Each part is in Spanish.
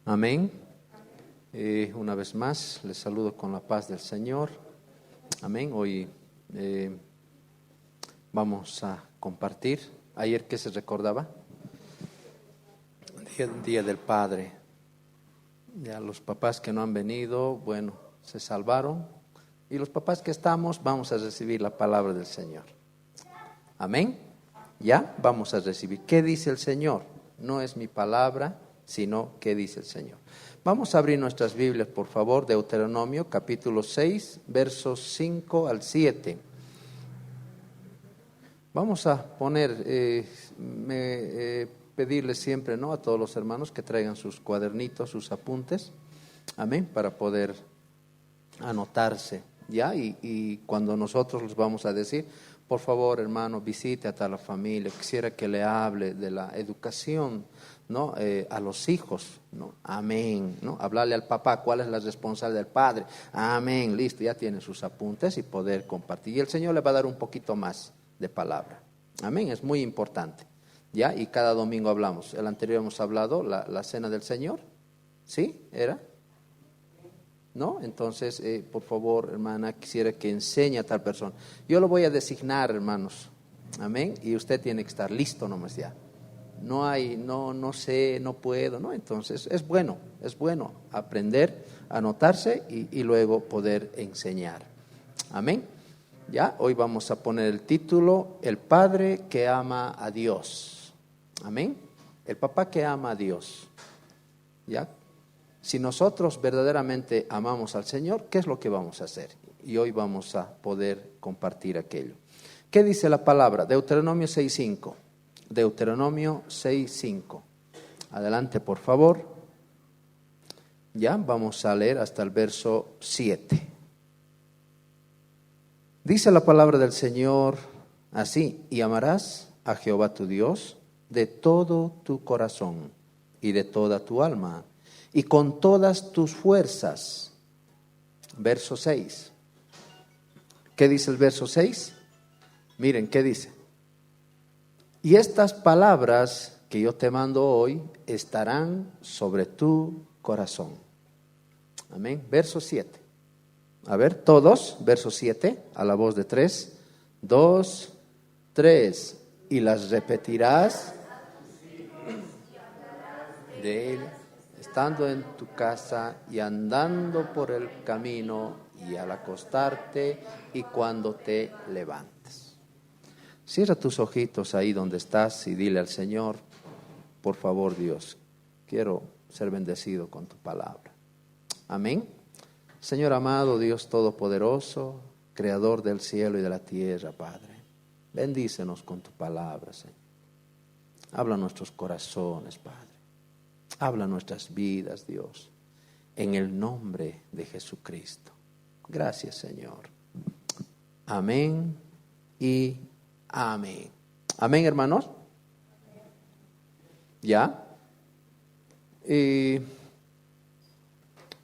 Amén. Una vez más, les saludo con la paz del Señor. Amén. Hoy vamos a compartir. Ayer, ¿qué se recordaba? Día del Padre. Ya los papás que no han venido, bueno, se salvaron. Y los papás que estamos, vamos a recibir la palabra del Señor. Amén. Ya, vamos a recibir. ¿Qué dice el Señor? No es mi palabra, sino ¿qué dice el Señor? Vamos a abrir nuestras Biblias, por favor, Deuteronomio, capítulo 6, versos 5 al 7. Vamos a poner, pedirles siempre, ¿no?, a todos los hermanos que traigan sus cuadernitos, sus apuntes, amén, para poder anotarse, ¿ya? Y cuando nosotros les vamos a decir, por favor, hermano, visite a tal familia, quisiera que le hable de la educación, ¿no?, a los hijos, ¿no? Amén, ¿no? Hablarle al papá, ¿cuál es la responsabilidad del padre? Amén, listo, ya tienen sus apuntes y poder compartir. Y el Señor le va a dar un poquito más de palabra. Amén, es muy importante, ¿ya? Y cada domingo hablamos. El anterior hemos hablado, la cena del Señor, ¿sí? ¿Era? ¿No? Entonces, por favor, hermana, quisiera que enseñe a tal persona. Yo lo voy a designar, hermanos. Amén. Y usted tiene que estar listo nomás ya. No hay, no sé, no puedo, ¿no? Entonces, es bueno aprender, anotarse y luego poder enseñar. Amén. Ya, hoy vamos a poner el título, El Padre que ama a Dios. Amén. El papá que ama a Dios. ¿Ya? Si nosotros verdaderamente amamos al Señor, ¿qué es lo que vamos a hacer? Y hoy vamos a poder compartir aquello. ¿Qué dice la palabra? Deuteronomio 6:5. Deuteronomio 6:5. Adelante, por favor. Ya, vamos a leer hasta el verso 7. Dice la palabra del Señor así: y amarás a Jehová tu Dios de todo tu corazón y de toda tu alma y con todas tus fuerzas. Verso 6. ¿Qué dice el verso 6? Miren, ¿qué dice? Y estas palabras que yo te mando hoy estarán sobre tu corazón. Amén. Verso 7. A ver, todos, verso 7, a la voz de 3, 2, 3. Y las repetirás de él, estando en tu casa y andando por el camino y al acostarte y cuando te levantes. Cierra tus ojitos ahí donde estás y dile al Señor, por favor, Dios, quiero ser bendecido con tu palabra. Amén. Señor amado, Dios todopoderoso, creador del cielo y de la tierra, Padre, bendícenos con tu palabra, Señor. Habla a nuestros corazones, Padre. Habla nuestras vidas, Dios, en el nombre de Jesucristo. Gracias, Señor. Amén y amén. Amén, hermanos. ¿Ya?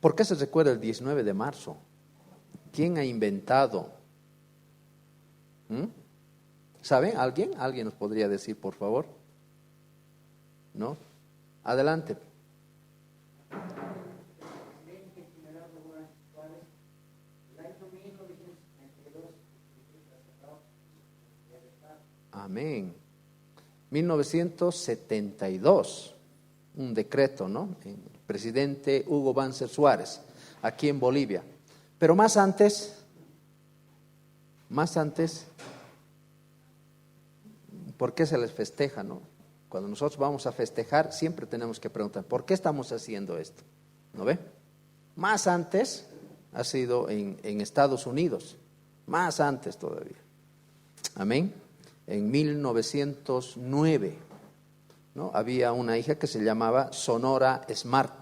¿Por qué se recuerda el 19 de marzo? ¿Quién ha inventado? ¿Sabe alguien? ¿Alguien nos podría decir, por favor? ¿No? Adelante. Amén. 1972, un decreto, ¿no? El presidente Hugo Banzer Suárez, aquí en Bolivia. Pero más antes, ¿por qué se les festeja, no? Cuando nosotros vamos a festejar, siempre tenemos que preguntar, ¿por qué estamos haciendo esto? ¿No ve? Más antes ha sido en Estados Unidos, más antes todavía. Amén. En 1909, ¿no?, había una hija que se llamaba Sonora Smart.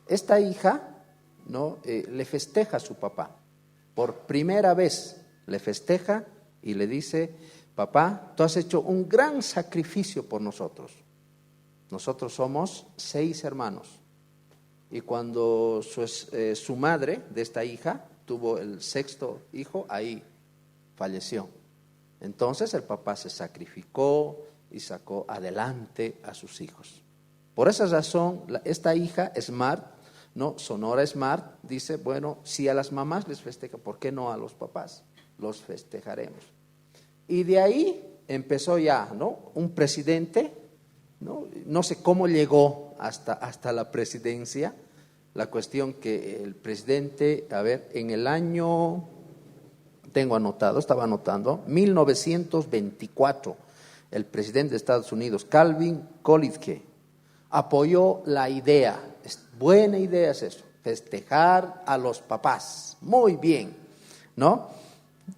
Esta hija, ¿no?, le festeja a su papá. Por primera vez le festeja y le dice: papá, tú has hecho un gran sacrificio por nosotros. Nosotros somos 6 hermanos. Y cuando su madre de esta hija tuvo el 6º hijo, ahí falleció. Entonces el papá se sacrificó y sacó adelante a sus hijos. Por esa razón, esta hija Smart, ¿no? Sonora Smart, dice, bueno, si a las mamás les festeja, ¿por qué no a los papás? Los festejaremos. Y de ahí empezó ya, ¿no? Un presidente, no sé cómo llegó hasta la presidencia. La cuestión que el presidente, a ver, en el año, estaba anotando, 1924, el presidente de Estados Unidos, Calvin Coolidge, apoyó la idea. Buena idea es eso, festejar a los papás. Muy bien, ¿no?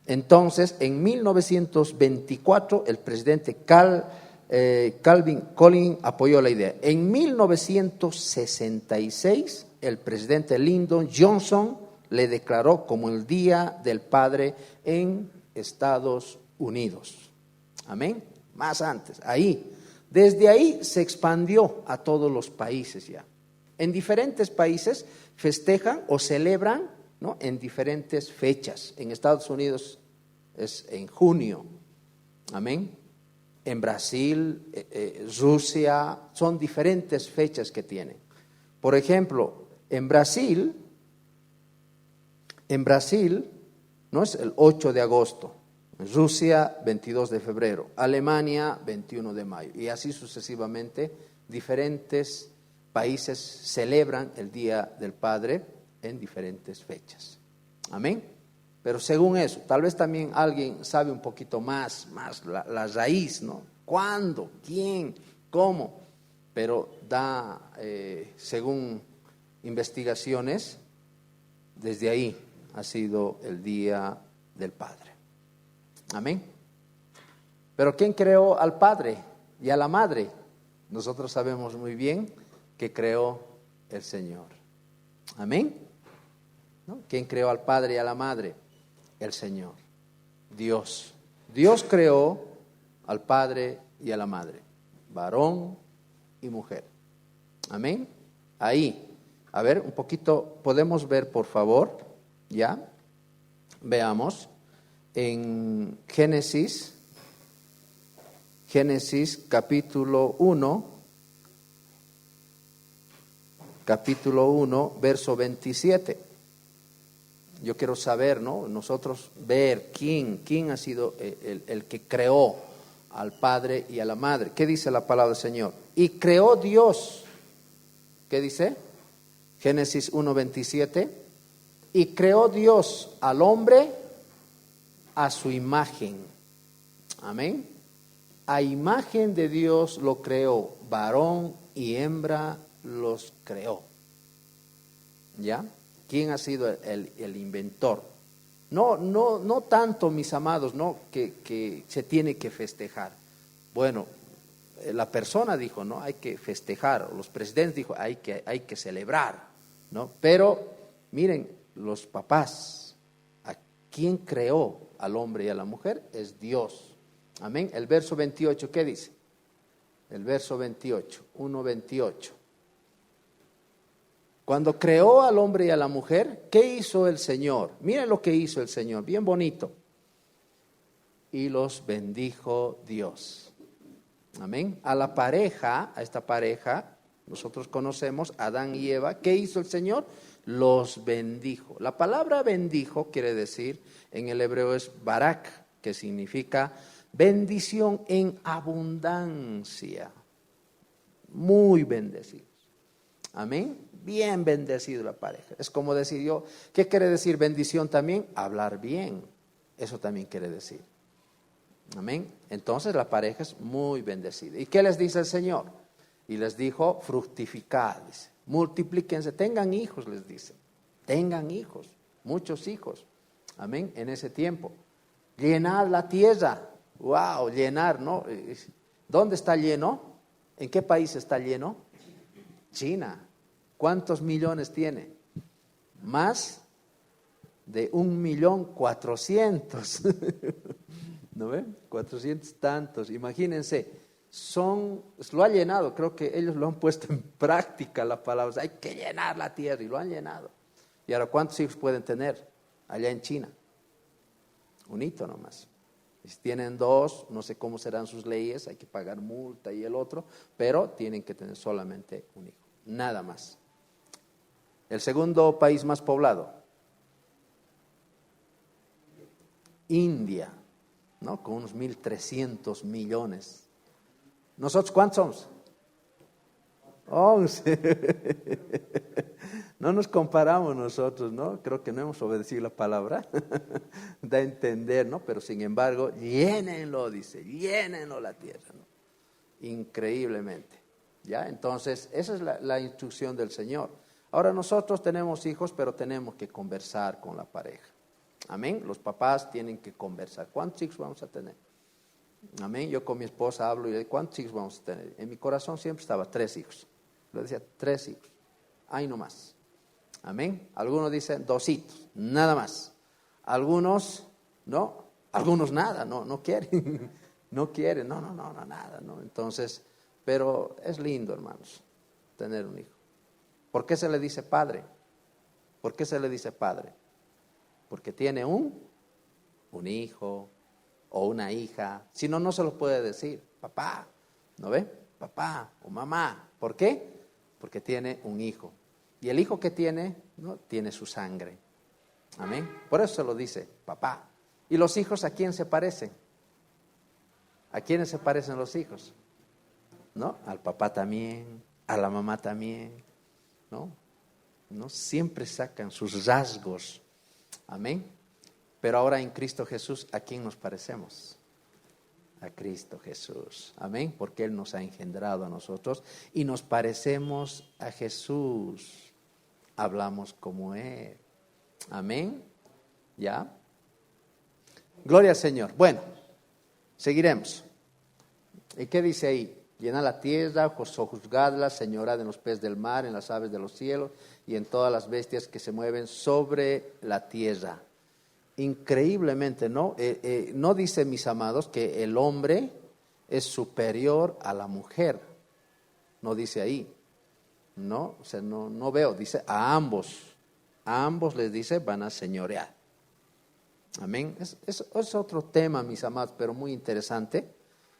Entonces, en 1924, el presidente Calvin Coolidge apoyó la idea. En 1966, el presidente Lyndon Johnson le declaró como el Día del Padre en Estados Unidos. Amén. Más antes, ahí. Desde ahí se expandió a todos los países ya. En diferentes países festejan o celebran, ¿no? En diferentes fechas. En Estados Unidos es en junio. Amén. En Brasil, Rusia, son diferentes fechas que tienen. Por ejemplo, en Brasil, no es el 8 de agosto, Rusia 22 de febrero, Alemania 21 de mayo, y así sucesivamente. Diferentes países celebran el Día del Padre en diferentes fechas. Amén. Pero según eso, tal vez también alguien sabe un poquito más la raíz, ¿no? ¿Cuándo? ¿Quién? ¿Cómo? Pero según investigaciones, desde ahí ha sido el Día del Padre. Amén. Pero ¿quién creó al Padre y a la Madre? Nosotros sabemos muy bien que creó el Señor. Amén. ¿No? ¿Quién creó al Padre y a la Madre? El Señor, Dios. Dios creó al Padre y a la Madre, varón y mujer. Amén. Ahí, a ver, un poquito, podemos ver, por favor, ya. Veamos en Génesis capítulo 1, verso 27. Yo quiero saber, ¿no? Nosotros ver quién ha sido el que creó al Padre y a la Madre. ¿Qué dice la palabra del Señor? Y creó Dios. ¿Qué dice? Génesis 1:27. Y creó Dios al hombre a su imagen. Amén. A imagen de Dios lo creó, varón y hembra los creó. ¿Ya? ¿Quién ha sido el inventor? No tanto, mis amados, no que se tiene que festejar. Bueno, la persona dijo, no, hay que festejar. Los presidentes dijo, hay que celebrar, ¿no? Pero miren, los papás, ¿a quién creó al hombre y a la mujer? Es Dios. Amén. El verso 28, ¿qué dice? El verso 28, 1:28. Cuando creó al hombre y a la mujer, ¿qué hizo el Señor? Miren lo que hizo el Señor, bien bonito. Y los bendijo Dios. Amén. A esta pareja, nosotros conocemos, Adán y Eva. ¿Qué hizo el Señor? Los bendijo. La palabra bendijo quiere decir, en el hebreo es barak, que significa bendición en abundancia. Muy bendecidos. Amén. Bien bendecido la pareja. Es como decir yo, ¿qué quiere decir bendición también? Hablar bien. Eso también quiere decir. Amén. Entonces la pareja es muy bendecida. ¿Y qué les dice el Señor? Y les dijo, fructificad, dice, multiplíquense, tengan hijos, les dice. Tengan hijos, muchos hijos. Amén. En ese tiempo. Llenad la tierra. Wow, llenar, ¿no? ¿Dónde está lleno? ¿En qué país está lleno? China. ¿Cuántos millones tiene? Más de 1.400.000. ¿No ven? 400 tantos. Imagínense, lo ha llenado. Creo que ellos lo han puesto en práctica la palabra. Hay que llenar la tierra y lo han llenado. ¿Y ahora cuántos hijos pueden tener allá en China? Un hito nomás. Si tienen dos, no sé cómo serán sus leyes, hay que pagar multa y el otro, pero tienen que tener solamente un hijo, nada más. El segundo país más poblado, India, ¿no? Con unos 1.300 millones. ¿Nosotros cuántos somos? 11. No nos comparamos nosotros, ¿no? Creo que no hemos obedecido la palabra. Da a entender, ¿no? Pero sin embargo, llénenlo, dice, llénenlo la tierra, ¿no? Increíblemente. ¿Ya? Entonces, esa es la instrucción del Señor. Ahora nosotros tenemos hijos, pero tenemos que conversar con la pareja. Amén. Los papás tienen que conversar. ¿Cuántos hijos vamos a tener? Amén. Yo con mi esposa hablo y le digo, ¿cuántos hijos vamos a tener? En mi corazón siempre estaba 3 hijos. Le decía, 3 hijos. Ahí no más. Amén. Algunos dicen 2 hijitos, nada más. Algunos, no. Algunos nada, no quieren. No quieren, no, nada, no. Entonces, pero es lindo, hermanos, tener un hijo. ¿Por qué se le dice padre? ¿Por qué se le dice padre? Porque tiene un hijo o una hija. Si no, no se lo puede decir papá, ¿no ve? Papá o mamá. ¿Por qué? Porque tiene un hijo. Y el hijo que tiene, ¿no? Tiene su sangre. Amén. Por eso se lo dice papá. ¿Y los hijos a quién se parecen? ¿A quiénes se parecen los hijos? ¿No? Al papá también, a la mamá también, ¿no? ¿No? Siempre sacan sus rasgos. Amén. Pero ahora en Cristo Jesús, ¿a quién nos parecemos? A Cristo Jesús. Amén. Porque Él nos ha engendrado a nosotros y nos parecemos a Jesús. Hablamos como Él. Amén. ¿Ya? Gloria al Señor. Bueno, seguiremos. ¿Y qué dice ahí? Llena la tierra, sojuzgadla, señorad en los peces del mar, en las aves de los cielos y en todas las bestias que se mueven sobre la tierra. Increíblemente, ¿no? No dice, mis amados, que el hombre es superior a la mujer. No dice ahí. No, o sea, no veo. Dice a ambos les dice van a señorear. Amén. Es otro tema, mis amados, pero muy interesante.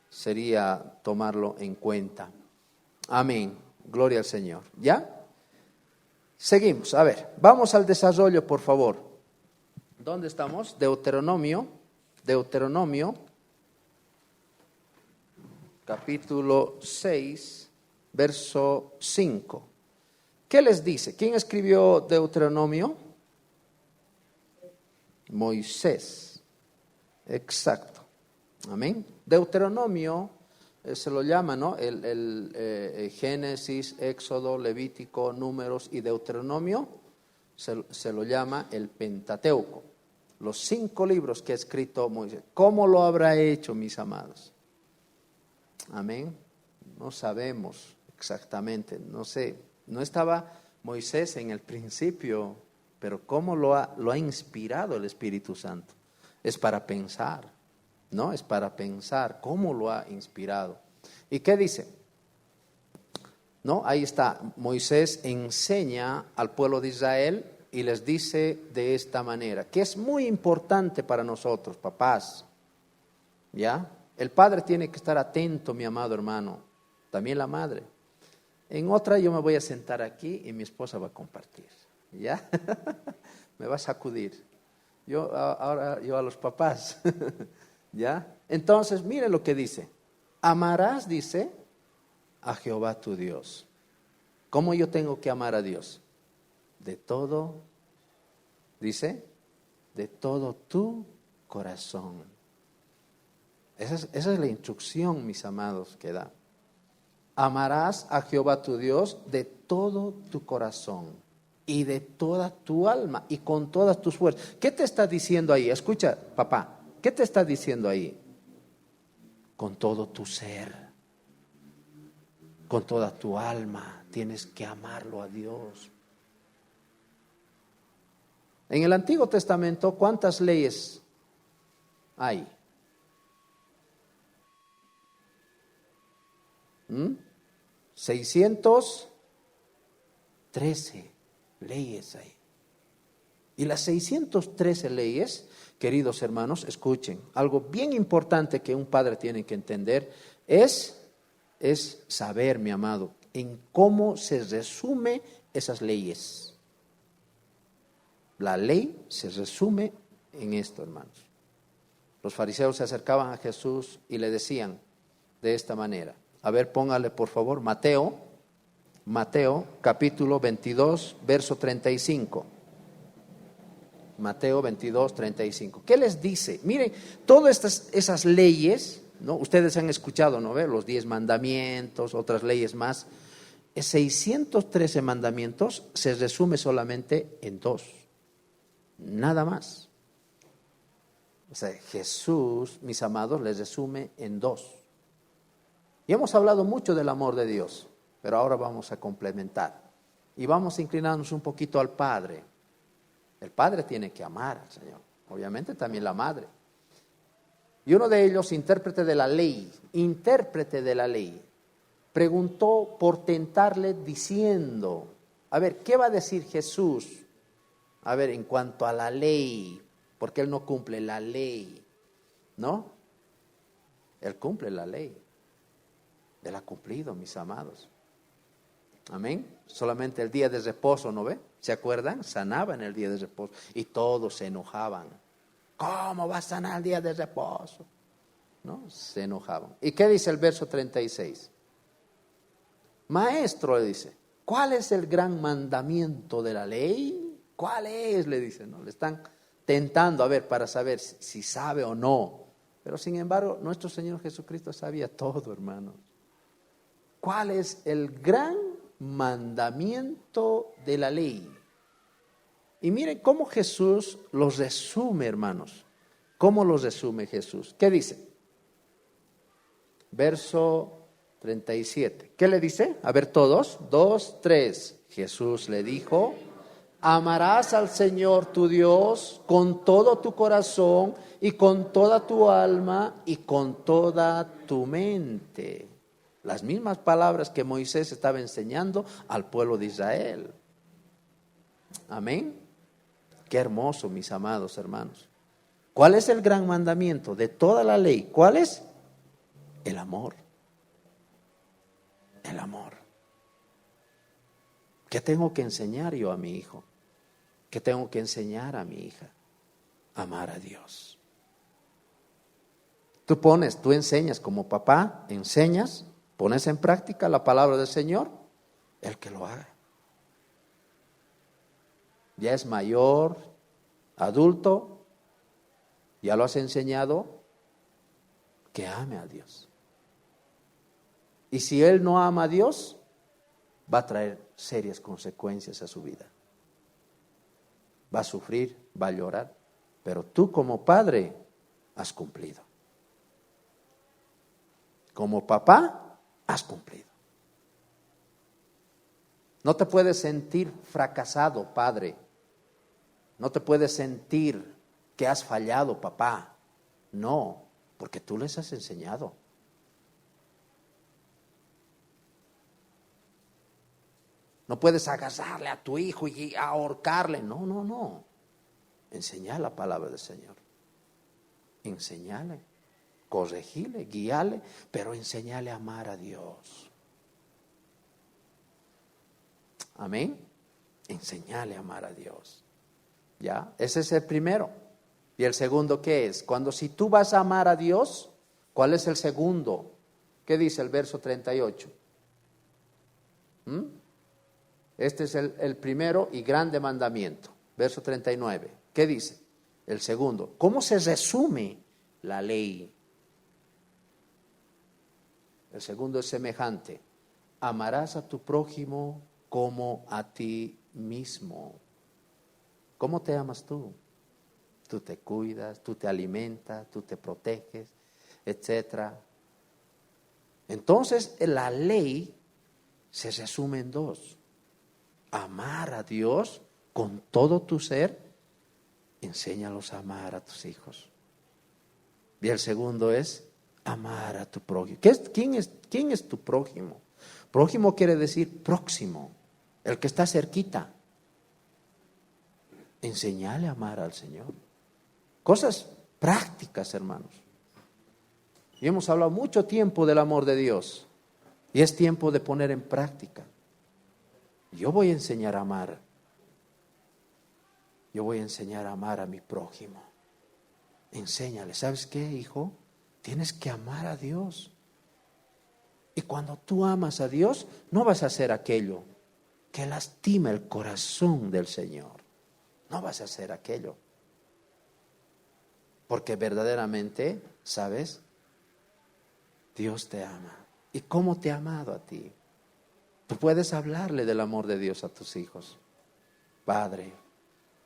Sería tomarlo en cuenta. Amén. Gloria al Señor. ¿Ya? Seguimos. A ver, vamos al desarrollo, por favor. ¿Dónde estamos? Deuteronomio, capítulo 6, verso 5. ¿Qué les dice? ¿Quién escribió Deuteronomio? Moisés. Exacto. Amén. Deuteronomio se lo llama, ¿no? El Génesis, Éxodo, Levítico, Números y Deuteronomio se lo llama el Pentateuco. Los 5 libros que ha escrito Moisés. ¿Cómo lo habrá hecho, mis amados? Amén. No sabemos exactamente, no sé. No estaba Moisés en el principio, pero ¿cómo lo ha inspirado el Espíritu Santo? Es para pensar, ¿no? Es para pensar cómo lo ha inspirado. ¿Y qué dice? ¿No? Ahí está, Moisés enseña al pueblo de Israel y les dice de esta manera, que es muy importante para nosotros, papás, ¿ya? El padre tiene que estar atento, mi amado hermano, también la madre. En otra yo me voy a sentar aquí y mi esposa va a compartir, ¿ya? Me va a sacudir. Ahora yo a los papás, ¿ya? Entonces, mire lo que dice. Amarás, dice, a Jehová tu Dios. ¿Cómo yo tengo que amar a Dios? De todo, dice, de todo tu corazón. Esa es la instrucción, mis amados, que da. Amarás a Jehová tu Dios de todo tu corazón y de toda tu alma y con todas tus fuerzas. ¿Qué te está diciendo ahí? Escucha, papá, ¿qué te está diciendo ahí? Con todo tu ser, con toda tu alma, tienes que amarlo a Dios. En el Antiguo Testamento, ¿cuántas leyes hay? 613 leyes hay. Y las 613 leyes, queridos hermanos, escuchen, algo bien importante que un padre tiene que entender es saber, mi amado, en cómo se resume esas leyes. La ley se resume en esto, hermanos. Los fariseos se acercaban a Jesús y le decían de esta manera. A ver, póngale por favor, Mateo capítulo 22, verso 35. Mateo 22, 35. ¿Qué les dice? Miren, todas esas leyes, ¿no? Ustedes han escuchado, ¿no? Los 10 mandamientos, otras leyes más. 613 mandamientos se resume solamente en 2. Nada más. O sea, Jesús, mis amados, les resume en 2. Y hemos hablado mucho del amor de Dios, pero ahora vamos a complementar. Y vamos a inclinarnos un poquito al Padre. El Padre tiene que amar al Señor, obviamente también la Madre. Y uno de ellos, intérprete de la ley, preguntó por tentarle diciendo, a ver, ¿qué va a decir Jesús? A ver, en cuanto a la ley, porque Él no cumple la ley, ¿no? Él cumple la ley. Él ha cumplido, mis amados. Amén. Solamente el día de reposo, ¿no ve? ¿Se acuerdan? Sanaba en el día de reposo y todos se enojaban. ¿Cómo va a sanar el día de reposo? ¿No? Se enojaban. ¿Y qué dice el verso 36? Maestro, le dice, ¿cuál es el gran mandamiento de la ley? ¿Cuál es? Le dice, ¿no? Le están tentando a ver para saber si sabe o no. Pero sin embargo, nuestro Señor Jesucristo sabía todo, hermanos. ¿Cuál es el gran mandamiento de la ley? Y miren cómo Jesús los resume, hermanos. ¿Cómo los resume Jesús? ¿Qué dice? Verso 37. ¿Qué le dice? A ver todos. 2, 3. Jesús le dijo, amarás al Señor tu Dios con todo tu corazón y con toda tu alma y con toda tu mente. Las mismas palabras que Moisés estaba enseñando al pueblo de Israel. Amén. Qué hermoso, mis amados hermanos. ¿Cuál es el gran mandamiento de toda la ley? ¿Cuál es? El amor. El amor. ¿Qué tengo que enseñar yo a mi hijo? ¿Qué tengo que enseñar a mi hija? Amar a Dios. Tú enseñas como papá, enseñas, pones en práctica la palabra del Señor, el que lo haga. Ya es mayor, adulto, ya lo has enseñado, que ame a Dios. Y si él no ama a Dios, va a traer serias consecuencias a su vida. Va a sufrir, va a llorar, pero tú como padre has cumplido. Como papá has cumplido. No te puedes sentir fracasado, padre. No te puedes sentir que has fallado, papá. No, porque tú les has enseñado. No puedes agarrarle a tu hijo y ahorcarle. No. Enseñar la palabra del Señor. Enseñale, corregirle, guíale, pero enseñale a amar a Dios. Amén. Enseñale a amar a Dios. ¿Ya? Ese es el primero. ¿Y el segundo qué es? Si tú vas a amar a Dios, ¿cuál es el segundo? ¿Qué dice el verso 38? Este es el primero y grande mandamiento. Verso 39. ¿Qué dice? El segundo. ¿Cómo se resume la ley? El segundo es semejante. Amarás a tu prójimo como a ti mismo. ¿Cómo te amas tú? Tú te cuidas, tú te alimentas, tú te proteges, etc. Entonces, la ley se resume en dos. Amar a Dios con todo tu ser, enséñalos a amar a tus hijos. Y el segundo es amar a tu prójimo. ¿Quién es tu prójimo? Prójimo quiere decir próximo, el que está cerquita. Enseñale a amar al Señor. Cosas prácticas, hermanos. Y hemos hablado mucho tiempo del amor de Dios. Y es tiempo de poner en práctica. Yo voy a enseñar a amar. Yo voy a enseñar a amar a mi prójimo. Enséñale. ¿Sabes qué, hijo? Tienes que amar a Dios. Y cuando tú amas a Dios, no vas a hacer aquello que lastima el corazón del Señor. No vas a hacer aquello. Porque verdaderamente, ¿sabes? Dios te ama. ¿Y cómo te ha amado a ti? Tú puedes hablarle del amor de Dios a tus hijos. Padre,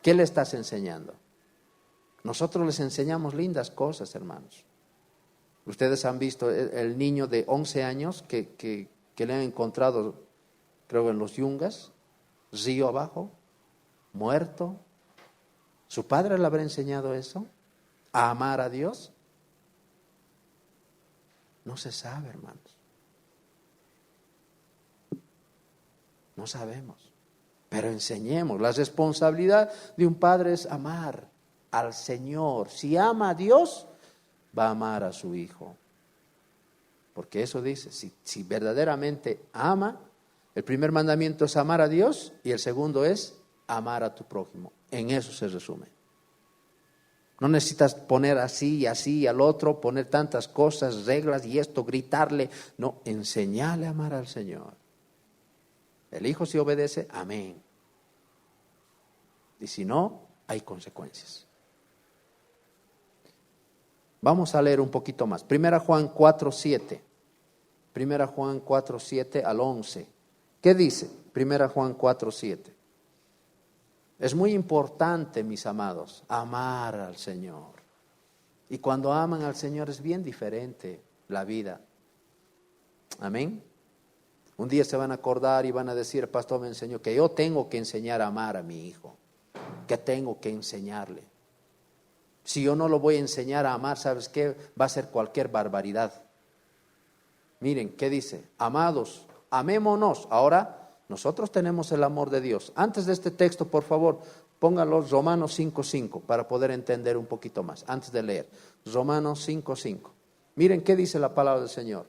¿qué le estás enseñando? Nosotros les enseñamos lindas cosas, hermanos. Ustedes han visto el niño de 11 años que le han encontrado, creo, en los Yungas, río abajo, muerto. ¿Su padre le habrá enseñado eso? ¿A amar a Dios? No se sabe, hermanos. No sabemos. Pero enseñemos. La responsabilidad de un padre es amar al Señor. Si ama a Dios, va a amar a su hijo. Porque eso dice, si verdaderamente ama, el primer mandamiento es amar a Dios y el segundo es amar a tu prójimo. En eso se resume. No necesitas poner así y así al otro, poner tantas cosas, reglas y esto, gritarle. No, enseñale a amar al Señor. El hijo si obedece, amén. Y si no, hay consecuencias. Vamos a leer un poquito más. 1 Juan 4:7. 1 Juan 4:7 al 11. ¿Qué dice? 1 Juan 4:7. Es muy importante, mis amados, amar al Señor. Y cuando aman al Señor es bien diferente la vida. Amén. Un día se van a acordar y van a decir, el pastor me enseñó que yo tengo que enseñar a amar a mi hijo. Que tengo que enseñarle. Si yo no lo voy a enseñar a amar, ¿sabes qué? Va a ser cualquier barbaridad. Miren, ¿qué dice? Amados, amémonos. Ahora, nosotros tenemos el amor de Dios. Antes de este texto, por favor, pónganlo Romanos 5:5 para poder entender un poquito más. Antes de leer, Romanos 5:5. Miren qué dice la palabra del Señor.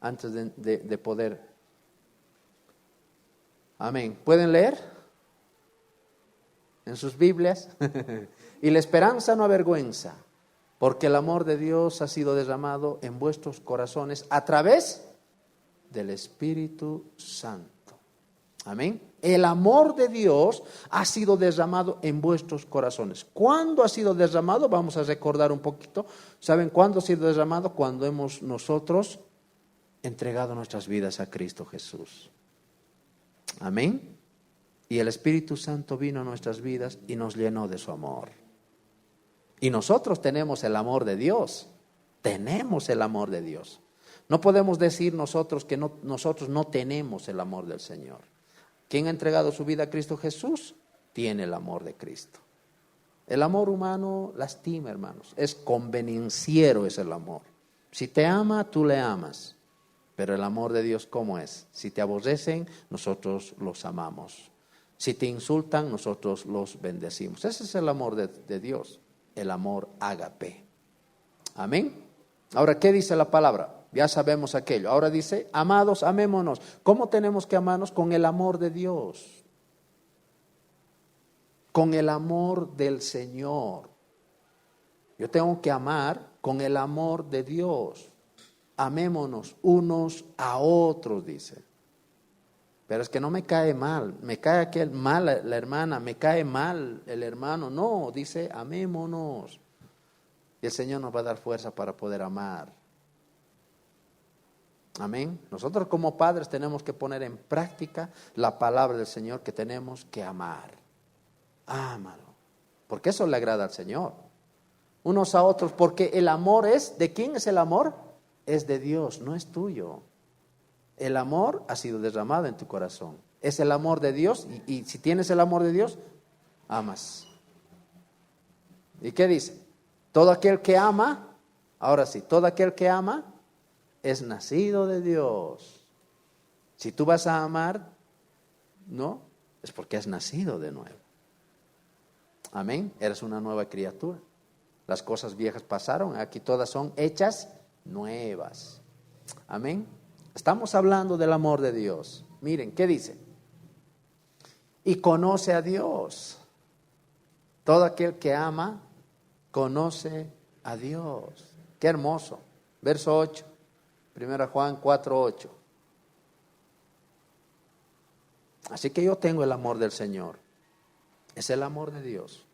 Antes de poder. Amén. ¿Pueden leer? En sus Biblias. Y la esperanza no avergüenza, porque el amor de Dios ha sido derramado en vuestros corazones a través del Espíritu Santo. Amén. El amor de Dios ha sido derramado en vuestros corazones. ¿Cuándo ha sido derramado? Vamos a recordar un poquito. ¿Saben cuándo ha sido derramado? Cuando hemos nosotros entregado nuestras vidas a Cristo Jesús. Amén. Y el Espíritu Santo vino a nuestras vidas y nos llenó de su amor. Y nosotros tenemos el amor de Dios. Tenemos el amor de Dios. No podemos decir nosotros que nosotros no tenemos el amor del Señor. ¿Quién ha entregado su vida a Cristo Jesús? Tiene el amor de Cristo. El amor humano lastima, hermanos. Es convenenciero, es el amor. Si te ama, tú le amas. Pero el amor de Dios, ¿cómo es? Si te aborrecen, nosotros los amamos. Si te insultan, nosotros los bendecimos. Ese es el amor de Dios. El amor ágape. Amén. Ahora, ¿qué dice la palabra? Ya sabemos aquello. Ahora dice, amados, amémonos. ¿Cómo tenemos que amarnos? Con el amor de Dios. Con el amor del Señor. Yo tengo que amar con el amor de Dios. Amémonos unos a otros, dice. Pero es que no me cae mal. Me cae aquel mal la hermana, me cae mal el hermano. No, dice, amémonos. Y el Señor nos va a dar fuerza para poder amar. Amén. Nosotros como padres tenemos que poner en práctica la palabra del Señor, que tenemos que amar. Ámalo. Porque eso le agrada al Señor. Unos a otros, porque el amor es, ¿de quién es el amor? Es de Dios, no es tuyo. El amor ha sido derramado en tu corazón. Es el amor de Dios y si tienes el amor de Dios, amas. ¿Y qué dice? Todo aquel que ama, ahora sí, todo aquel que ama es nacido de Dios. Si tú vas a amar, ¿no? Es porque has nacido de nuevo. Amén. Eres una nueva criatura. Las cosas viejas pasaron, aquí todas son hechas nuevas. Amén. Estamos hablando del amor de Dios. Miren, ¿qué dice? Y conoce a Dios. Todo aquel que ama, conoce a Dios. Qué hermoso. Verso 8. 1 Juan 4:8. Así que yo tengo el amor del Señor. Es el amor de Dios.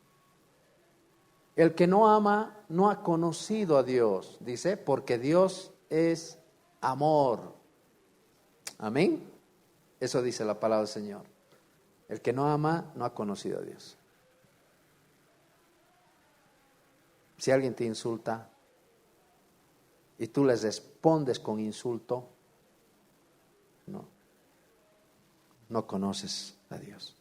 El que no ama no ha conocido a Dios, dice, porque Dios es amor. Amén. Eso dice la palabra del Señor. El que no ama no ha conocido a Dios. Si alguien te insulta y tú les respondes con insulto, no conoces a Dios.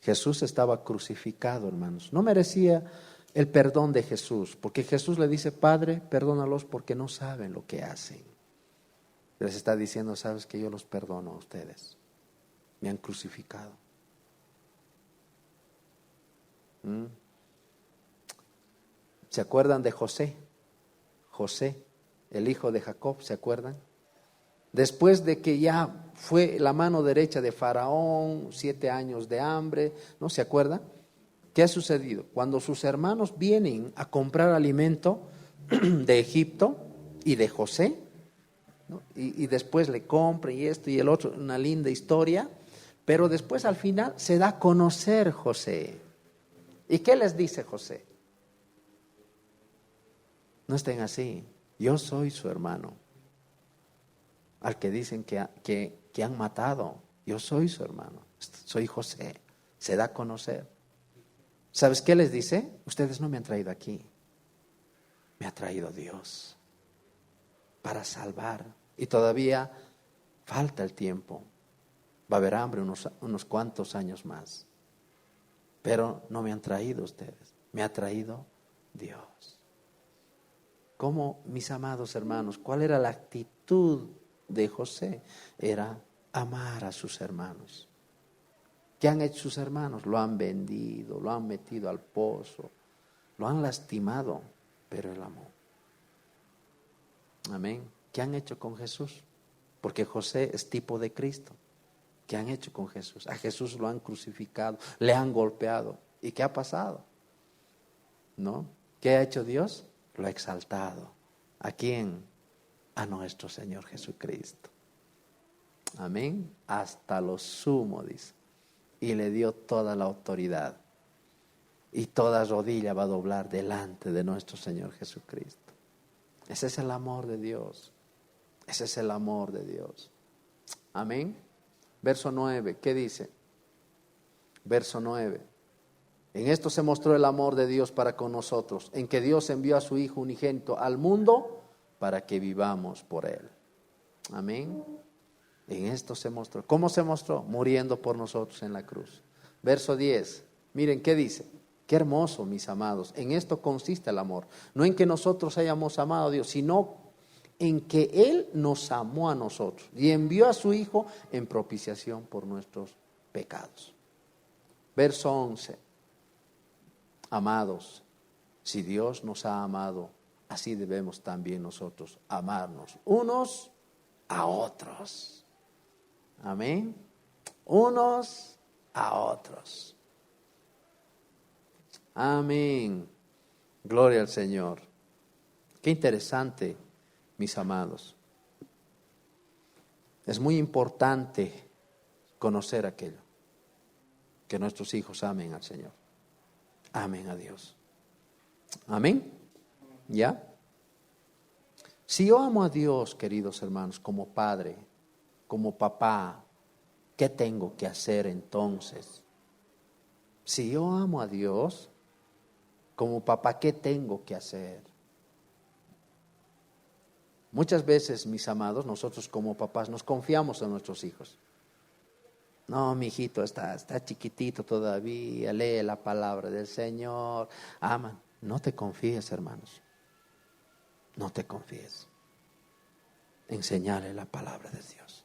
Jesús estaba crucificado, hermanos. No merecía el perdón de Jesús, porque Jesús le dice, Padre, perdónalos porque no saben lo que hacen. Les está diciendo, sabes que yo los perdono a ustedes. Me han crucificado. ¿Se acuerdan de José? José, el hijo de Jacob, ¿se acuerdan? Después de que ya fue la mano derecha de Faraón, 7 años de hambre, ¿no se acuerdan? ¿Qué ha sucedido? Cuando sus hermanos vienen a comprar alimento de Egipto y de José, ¿no? y después le compran y esto y el otro, una linda historia, pero después al final se da a conocer José. ¿Y qué les dice José? No estén así, yo soy su hermano. Al que dicen que han matado, yo soy su hermano, soy José, se da a conocer. ¿Sabes qué les dice? Ustedes no me han traído aquí, me ha traído Dios para salvar. Y todavía falta el tiempo, va a haber hambre unos cuantos años más, pero no me han traído ustedes, me ha traído Dios. ¿Cómo, mis amados hermanos? ¿Cuál era la actitud de José? Era amar a sus hermanos. ¿Qué han hecho sus hermanos? Lo han vendido, lo han metido al pozo, lo han lastimado, pero él amó. Amén. ¿Qué han hecho con Jesús? Porque José es tipo de Cristo. ¿Qué han hecho con Jesús? A Jesús lo han crucificado, le han golpeado. ¿Y qué ha pasado? ¿No? ¿Qué ha hecho Dios? Lo ha exaltado. ¿A quién? A nuestro Señor Jesucristo. Amén. Hasta lo sumo, dice. Y le dio toda la autoridad. Y toda rodilla va a doblar delante de nuestro Señor Jesucristo. Ese es el amor de Dios. Ese es el amor de Dios. Amén. Verso 9, ¿qué dice? Verso 9. En esto se mostró el amor de Dios para con nosotros, en que Dios envió a su Hijo unigénito al mundo para que vivamos por Él. Amén. En esto se mostró. ¿Cómo se mostró? Muriendo por nosotros en la cruz. Verso 10. Miren qué dice. Qué hermoso, mis amados. En esto consiste el amor. No en que nosotros hayamos amado a Dios, sino en que Él nos amó a nosotros y envió a su Hijo en propiciación por nuestros pecados. Verso 11. Amados, si Dios nos ha amado, así debemos también nosotros amarnos unos a otros. Amén. Unos a otros. Amén. Gloria al Señor. Qué interesante, mis amados. Es muy importante conocer aquello. Que nuestros hijos amen al Señor. Amen a Dios. Amén. ¿Ya? Si yo amo a Dios, queridos hermanos, como padre, como papá, ¿qué tengo que hacer entonces? Si yo amo a Dios, como papá, ¿qué tengo que hacer? Muchas veces, mis amados, nosotros como papás nos confiamos en nuestros hijos. No, mi hijito está chiquitito todavía, lee la palabra del Señor, ama. No te confíes, hermanos. No te confíes. Enseñale la palabra de Dios.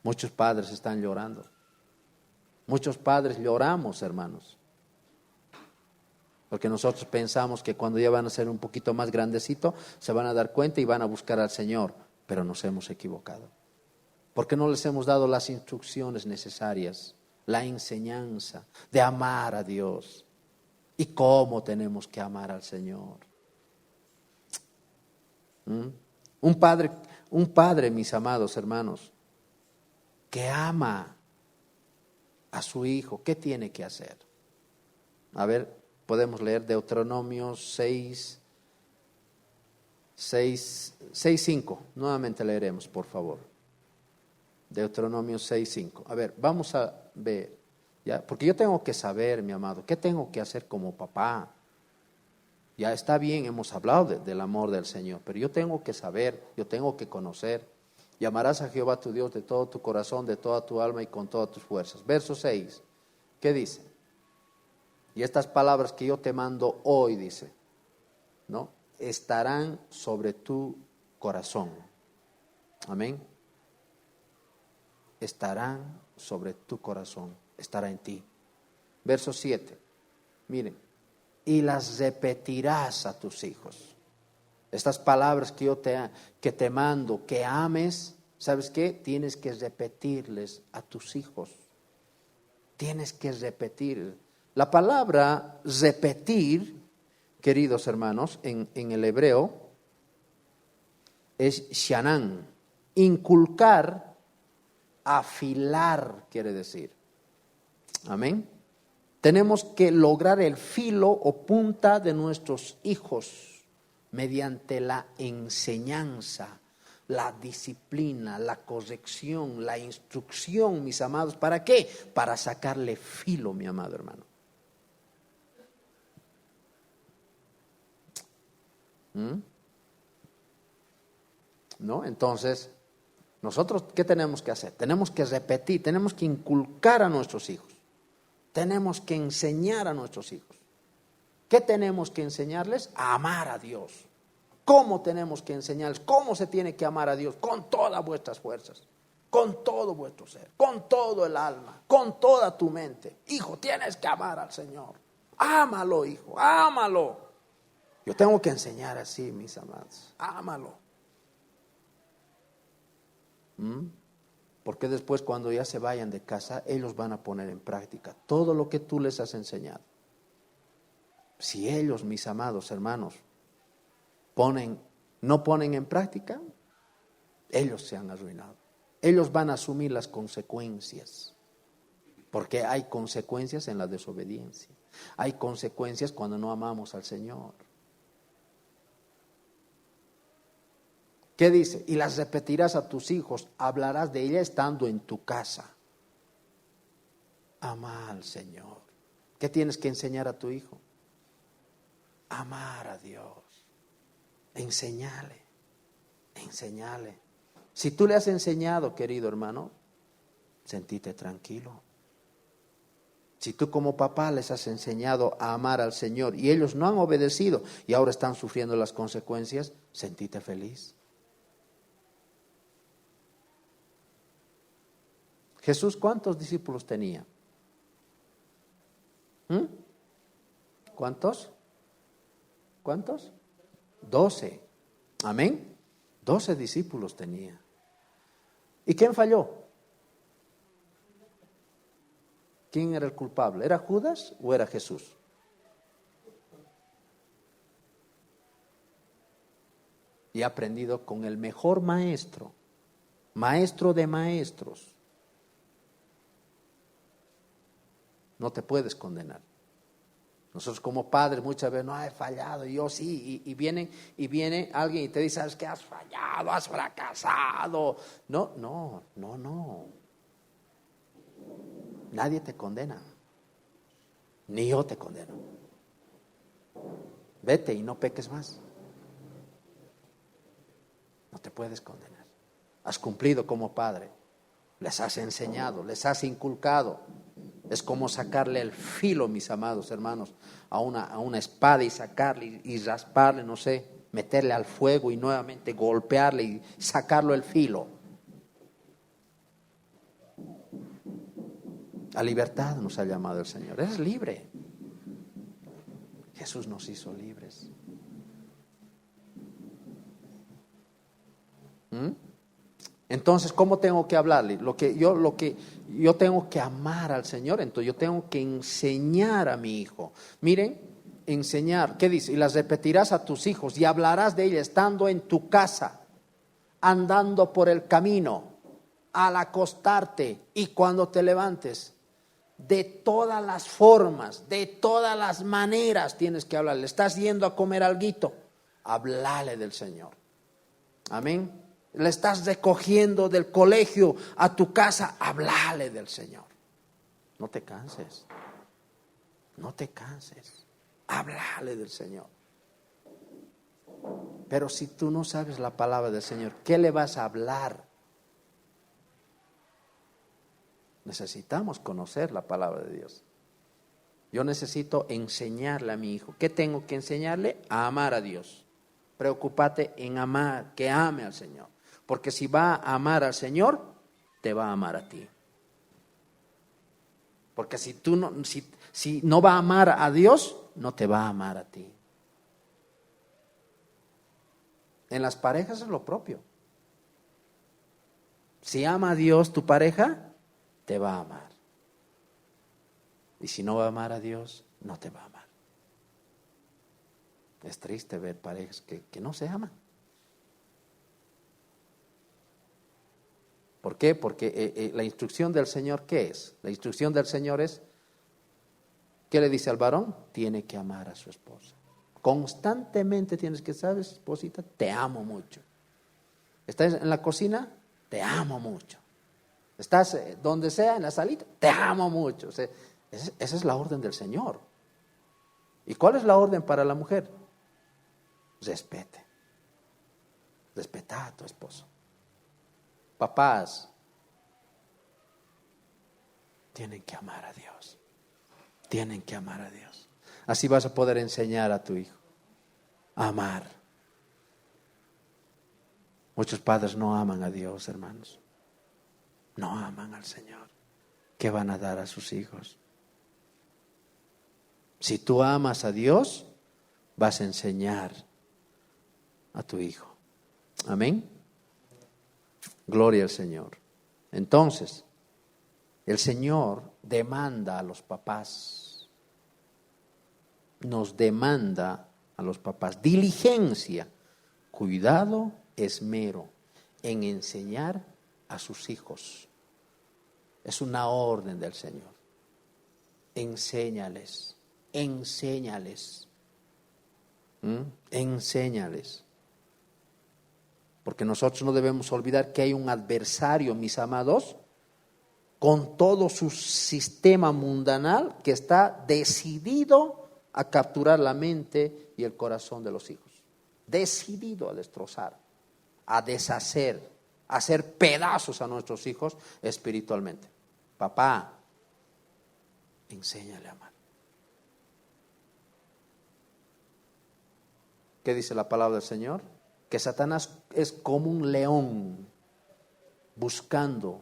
Muchos padres están llorando Muchos padres lloramos, hermanos, porque nosotros pensamos que cuando ya van a ser un poquito más grandecito, se van a dar cuenta y van a buscar al Señor, pero nos hemos equivocado. Porque no les hemos dado las instrucciones necesarias, la enseñanza de amar a Dios y cómo tenemos que amar al Señor. Un padre, mis amados hermanos, que ama a su hijo, ¿qué tiene que hacer? A ver, podemos leer Deuteronomio 6:5. Nuevamente leeremos, por favor. Deuteronomio 6:5. A ver, vamos a ver, ¿ya? Porque yo tengo que saber, mi amado, ¿qué tengo que hacer como papá? Ya está bien, hemos hablado del amor del Señor, pero yo tengo que saber, yo tengo que conocer. Y amarás a Jehová tu Dios de todo tu corazón, de toda tu alma y con todas tus fuerzas. Verso 6, ¿qué dice? Y estas palabras que yo te mando hoy, dice, ¿no? Estarán sobre tu corazón. Amén. Estarán sobre tu corazón, estará en ti. Verso 7, miren, y las repetirás a tus hijos. Estas palabras que te mando, que ames, ¿sabes qué? Tienes que repetirles a tus hijos. Tienes que repetir. La palabra repetir, queridos hermanos, en el hebreo, es shanan. Inculcar, afilar, quiere decir. Amén. Tenemos que lograr el filo o punta de nuestros hijos mediante la enseñanza, la disciplina, la corrección, la instrucción, mis amados. ¿Para qué? Para sacarle filo, mi amado hermano. ¿No? Entonces, nosotros, ¿qué tenemos que hacer? Tenemos que repetir, tenemos que inculcar a nuestros hijos. Tenemos que enseñar a nuestros hijos. ¿Qué tenemos que enseñarles? A amar a Dios. ¿Cómo tenemos que enseñarles? ¿Cómo se tiene que amar a Dios? Con todas vuestras fuerzas, con todo vuestro ser, con todo el alma, con toda tu mente. Hijo, tienes que amar al Señor. Ámalo, hijo, ámalo. Yo tengo que enseñar así, mis amados. Ámalo. Porque después, cuando ya se vayan de casa, ellos van a poner en práctica todo lo que tú les has enseñado. Si ellos, mis amados hermanos, no ponen en práctica, ellos se han arruinado. Ellos van a asumir las consecuencias, porque hay consecuencias en la desobediencia. Hay consecuencias cuando no amamos al Señor. ¿Qué dice? Y las repetirás a tus hijos, hablarás de ella estando en tu casa. Ama al Señor. ¿Qué tienes que enseñar a tu hijo? Amar a Dios. Enseñale. Si tú le has enseñado, querido hermano, sentíte tranquilo. Si tú como papá les has enseñado a amar al Señor y ellos no han obedecido y ahora están sufriendo las consecuencias, sentíte feliz. Jesús, ¿cuántos discípulos tenía? ¿Cuántos? 12. Amén. 12 discípulos tenía. ¿Y quién falló? ¿Quién era el culpable? ¿Era Judas o era Jesús? Y he aprendido con el mejor maestro de maestros. No te puedes condenar. Nosotros como padres muchas veces no he fallado, yo sí, y viene alguien y te dice, ¿sabes qué? Has fallado, has fracasado. No. Nadie te condena, ni yo te condeno. Vete y no peques más. No te puedes condenar. Has cumplido como padre, les has enseñado, les has inculcado. Es como sacarle el filo, mis amados hermanos, a una espada y sacarle y rasparle, no sé, meterle al fuego y nuevamente golpearle y sacarlo el filo. A libertad nos ha llamado el Señor. Eres libre. Jesús nos hizo libres. Entonces, ¿cómo tengo que hablarle? Lo que yo tengo que amar al Señor, entonces yo tengo que enseñar a mi hijo. Miren, enseñar, ¿qué dice? Y las repetirás a tus hijos y hablarás de ellas estando en tu casa, andando por el camino, al acostarte y cuando te levantes. De todas las formas, de todas las maneras tienes que hablarle. Estás yendo a comer alguito, háblale del Señor. Amén. Le estás recogiendo del colegio a tu casa, háblale del Señor. No te canses. No te canses. Háblale del Señor. Pero si tú no sabes la palabra del Señor, ¿qué le vas a hablar? Necesitamos conocer la palabra de Dios. Yo necesito enseñarle a mi hijo. ¿Qué tengo que enseñarle? A amar a Dios. Preocúpate en amar, que ame al Señor. Porque si va a amar al Señor, te va a amar a ti. Porque si no va a amar a Dios, no te va a amar a ti. En las parejas es lo propio. Si ama a Dios tu pareja, te va a amar. Y si no va a amar a Dios, no te va a amar. Es triste ver parejas que no se aman. ¿Por qué? Porque la instrucción del Señor, ¿qué es? La instrucción del Señor es, ¿qué le dice al varón? Tiene que amar a su esposa. Constantemente tienes que, ¿sabes, esposita? Te amo mucho. ¿Estás en la cocina? Te amo mucho. ¿Estás donde sea, en la salita? Te amo mucho. O sea, esa es la orden del Señor. ¿Y cuál es la orden para la mujer? Respete. Respeta a tu esposo. Papás tienen que amar a Dios. Tienen que amar a Dios. Así vas a poder enseñar a tu hijo a amar. Muchos padres no aman a Dios, hermanos. No aman al Señor. ¿Qué van a dar a sus hijos? Si tú amas a Dios, vas a enseñar a tu hijo. Amén. Gloria al Señor. Entonces, el Señor demanda a los papás, nos demanda a los papás diligencia, cuidado, esmero en enseñar a sus hijos. Es una orden del Señor. Enséñales, enséñales, enséñales. Porque nosotros no debemos olvidar que hay un adversario, mis amados, con todo su sistema mundanal que está decidido a capturar la mente y el corazón de los hijos. Decidido a destrozar, a deshacer, a hacer pedazos a nuestros hijos espiritualmente. Papá, enséñale a amar. ¿Qué dice la palabra del Señor? Que Satanás es como un león buscando,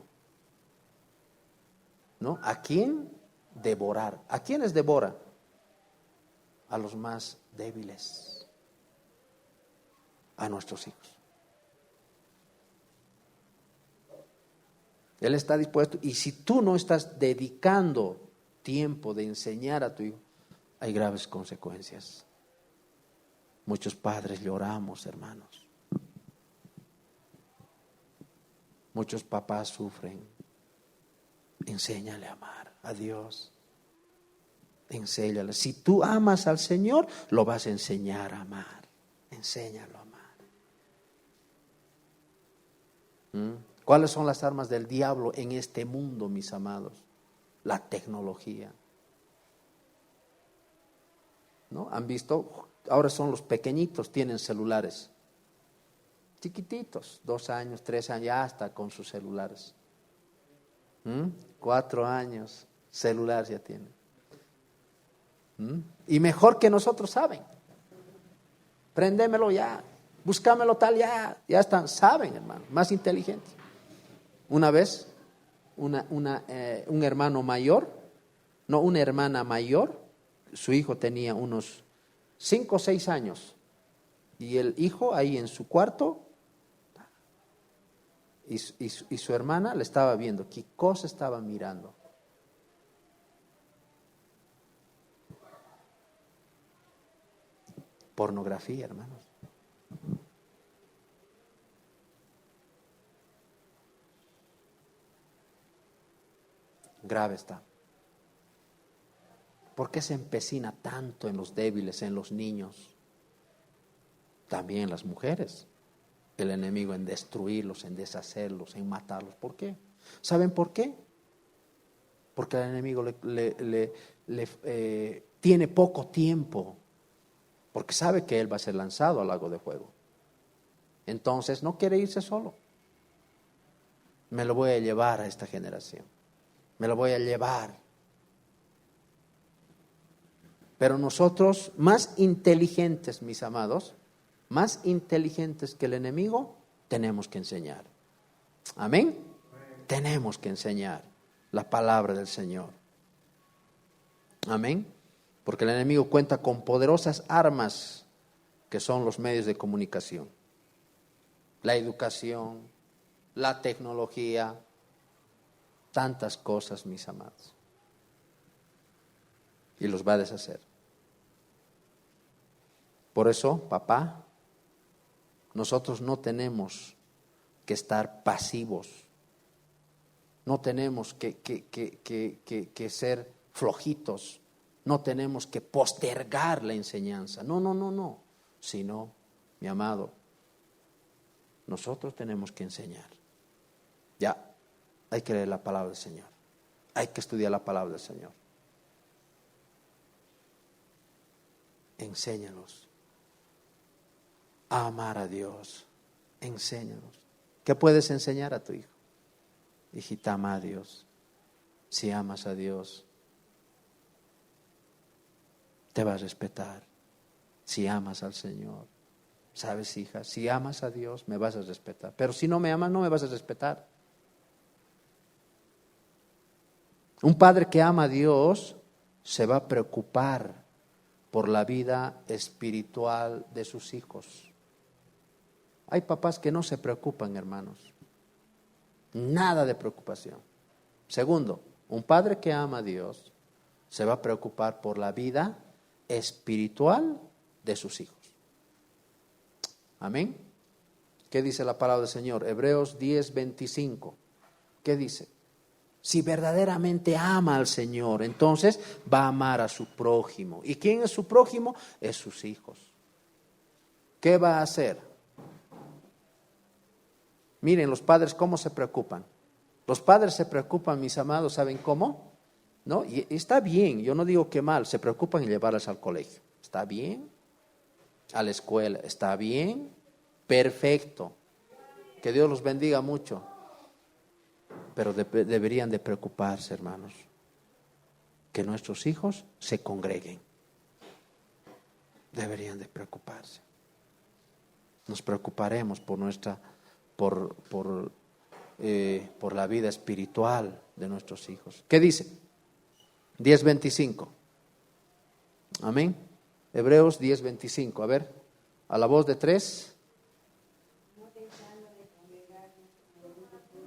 ¿no? ¿A quién devorar? ¿A quiénes devora? A los más débiles, a nuestros hijos. Él está dispuesto, y si tú no estás dedicando tiempo de enseñar a tu hijo, hay graves consecuencias. Muchos padres lloramos, hermanos. Muchos papás sufren. Enséñale a amar a Dios. Enséñale. Si tú amas al Señor, lo vas a enseñar a amar. Enséñalo a amar. ¿Cuáles son las armas del diablo en este mundo, mis amados? La tecnología. ¿No? ¿Han visto? Ahora son los pequeñitos, tienen celulares. Chiquititos, 2 años, 3 años, ya hasta con sus celulares. 4 años, celular ya tienen. Y mejor que nosotros saben. Préndemelo ya, búscamelo tal ya están, saben, hermano, más inteligentes. Una vez un hermano mayor, no, una hermana mayor. Su hijo tenía unos 5 o 6 años y el hijo ahí en su cuarto y su hermana le estaba viendo. ¿Qué cosa estaba mirando? Pornografía, hermanos. Grave está. ¿Por qué se empecina tanto en los débiles, en los niños? También las mujeres. El enemigo en destruirlos, en deshacerlos, en matarlos. ¿Por qué? ¿Saben por qué? Porque el enemigo tiene poco tiempo, porque sabe que él va a ser lanzado al lago de fuego. Entonces no quiere irse solo. Me lo voy a llevar a esta generación. Me lo voy a llevar. Pero nosotros, más inteligentes, mis amados, más inteligentes que el enemigo, tenemos que enseñar. Amén. Tenemos que enseñar la palabra del Señor. Amén. Porque el enemigo cuenta con poderosas armas que son los medios de comunicación. La educación, la tecnología, tantas cosas, mis amados. Y los va a deshacer. Por eso, papá, nosotros no tenemos que estar pasivos. No tenemos que ser flojitos. No tenemos que postergar la enseñanza. No. Sino, mi amado, nosotros tenemos que enseñar. Ya, hay que leer la palabra del Señor. Hay que estudiar la palabra del Señor. Enséñalos a amar a Dios. Enséñalos. ¿Qué puedes enseñar a tu hijo? Hijita, ama a Dios. Si amas a Dios, te va a respetar. Si amas al Señor, sabes, hija, si amas a Dios, me vas a respetar. Pero si no me amas, no me vas a respetar. Un padre que ama a Dios se va a preocupar por la vida espiritual de sus hijos. Hay papás que no se preocupan, hermanos. Nada de preocupación. Segundo, un padre que ama a Dios se va a preocupar por la vida espiritual de sus hijos. Amén. ¿Qué dice la palabra del Señor? Hebreos 10:25. ¿Qué dice? Si verdaderamente ama al Señor, entonces va a amar a su prójimo. ¿Y quién es su prójimo? Es sus hijos. ¿Qué va a hacer? Miren, los padres cómo se preocupan. Los padres se preocupan, mis amados, ¿saben cómo? ¿No? Y está bien, yo no digo que mal, se preocupan en llevarlas al colegio. ¿Está bien? A la escuela, ¿está bien? Perfecto. Que Dios los bendiga mucho. Pero deberían de preocuparse, hermanos, que nuestros hijos se congreguen. Deberían de preocuparse. Nos preocuparemos por la vida espiritual de nuestros hijos. ¿Qué dice? 10:25. Amén. Hebreos 10:25. A ver, a la voz de 3.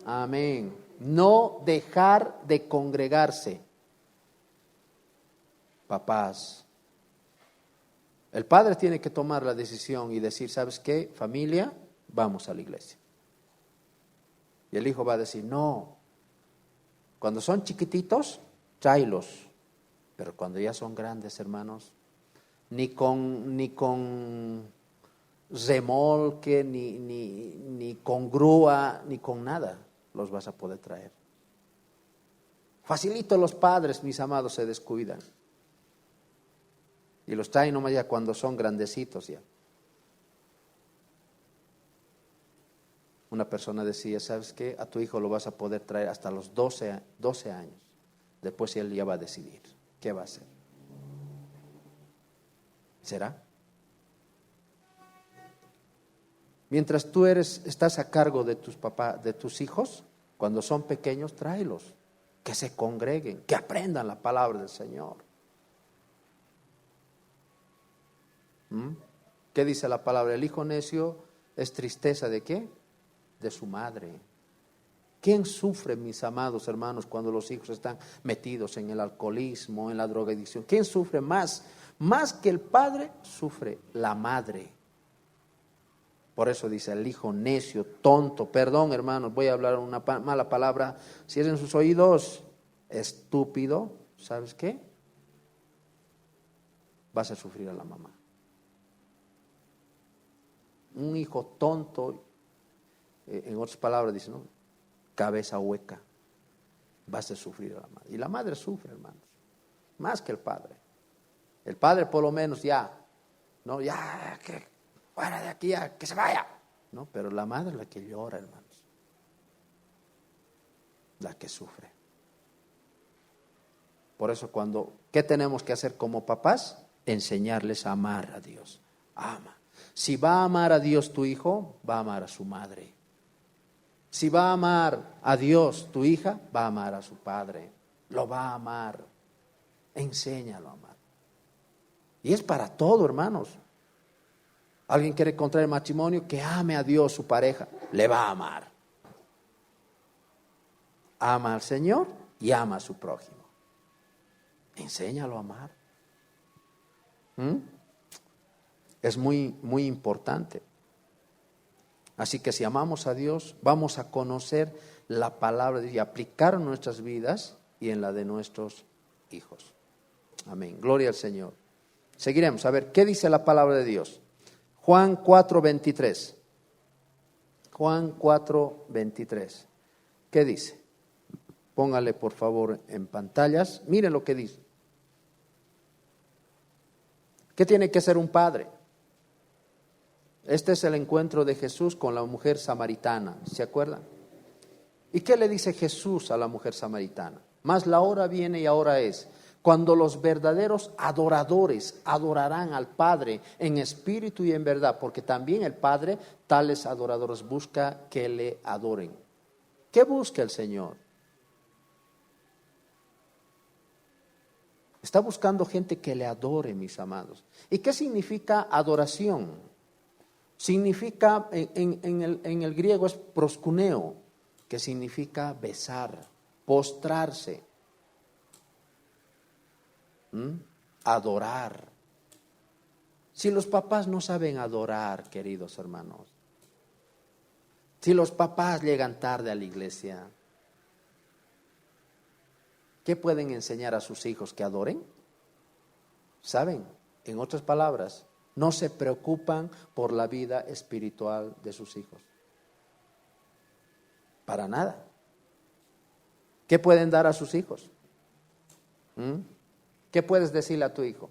Amén. No dejar de congregarse. Papás. El padre tiene que tomar la decisión y decir, ¿sabes qué? Familia, vamos a la iglesia. Y el hijo va a decir, no. Cuando son chiquititos, tráelos. Pero cuando ya son grandes, hermanos, ni con remolque, ni con grúa, ni con nada los vas a poder traer. Facilito los padres, mis amados, se descuidan. Y los traen nomás ya cuando son grandecitos ya. Una persona decía, ¿sabes qué? A tu hijo lo vas a poder traer hasta los 12 años. Después él ya va a decidir qué va a hacer. ¿Será? Mientras tú estás a cargo de tus hijos, Cuando son pequeños, tráelos, que se congreguen, que aprendan la palabra del Señor. ¿Qué dice la palabra? El hijo necio es tristeza ¿de qué? De su madre. ¿Quién sufre, mis amados hermanos, cuando los hijos están metidos en el alcoholismo, en la drogadicción? ¿Quién sufre más? Más que el padre, sufre la madre. Por eso dice el hijo necio, tonto. Perdón, hermanos, voy a hablar una mala palabra. Cierren sus oídos. Estúpido. ¿Sabes qué? Vas a sufrir a la mamá. Un hijo tonto, en otras palabras dice, ¿no? Cabeza hueca, vas a sufrir a la madre. Y la madre sufre, hermanos, más que el padre. El padre por lo menos ya, no, ya, que fuera de aquí, ya, que se vaya. No, pero la madre es la que llora, hermanos, la que sufre. Por eso ¿qué tenemos que hacer como papás? Enseñarles a amar a Dios. Ama. Si va a amar a Dios tu hijo, va a amar a su madre. Si va a amar a Dios tu hija, va a amar a su padre. Lo va a amar. Enséñalo a amar. Y es para todo, hermanos. Alguien quiere contraer matrimonio, que ame a Dios su pareja, le va a amar. Ama al Señor y ama a su prójimo. Enséñalo a amar. Es muy, muy importante. Así que si amamos a Dios, vamos a conocer la palabra de Dios y aplicar en nuestras vidas y en la de nuestros hijos. Amén. Gloria al Señor. Seguiremos. A ver, ¿qué dice la palabra de Dios? Juan 4:23. Juan 4:23. ¿Qué dice? Póngale por favor en pantallas. Miren lo que dice. ¿Qué tiene que ser un padre? Este es el encuentro de Jesús con la mujer samaritana, ¿se acuerdan? ¿Y qué le dice Jesús a la mujer samaritana? Mas la hora viene y ahora es, cuando los verdaderos adoradores adorarán al Padre en espíritu y en verdad, porque también el Padre, tales adoradores, busca que le adoren. ¿Qué busca el Señor? Está buscando gente que le adore, mis amados. ¿Y qué significa adoración? Significa, en el griego es proskuneo, que significa besar, postrarse, adorar. Si los papás no saben adorar, queridos hermanos, si los papás llegan tarde a la iglesia, ¿qué pueden enseñar a sus hijos? ¿Que adoren? ¿Saben? En otras palabras, no se preocupan por la vida espiritual de sus hijos. Para nada. ¿Qué pueden dar a sus hijos? ¿Qué puedes decirle a tu hijo?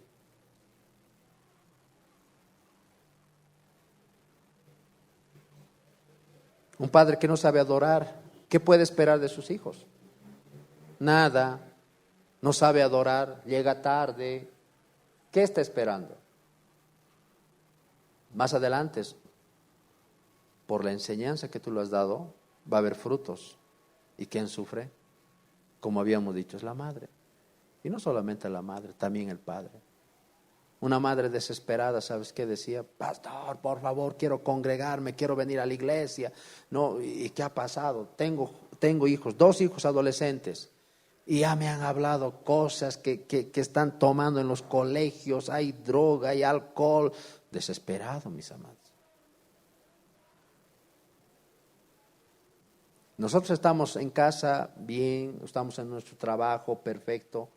Un padre que no sabe adorar, ¿qué puede esperar de sus hijos? Nada. No sabe adorar, llega tarde. ¿Qué está esperando? Más adelante, por la enseñanza que tú le has dado, va a haber frutos. ¿Y quién sufre? Como habíamos dicho, es la madre. Y no solamente la madre, también el padre. Una madre desesperada, ¿sabes qué decía? Pastor, por favor, quiero congregarme, quiero venir a la iglesia. No, ¿y qué ha pasado? Tengo hijos, 2 hijos adolescentes. Y ya me han hablado cosas que están tomando en los colegios. Hay droga, hay alcohol. Desesperado, mis amados. Nosotros estamos en casa bien, estamos en nuestro trabajo perfecto.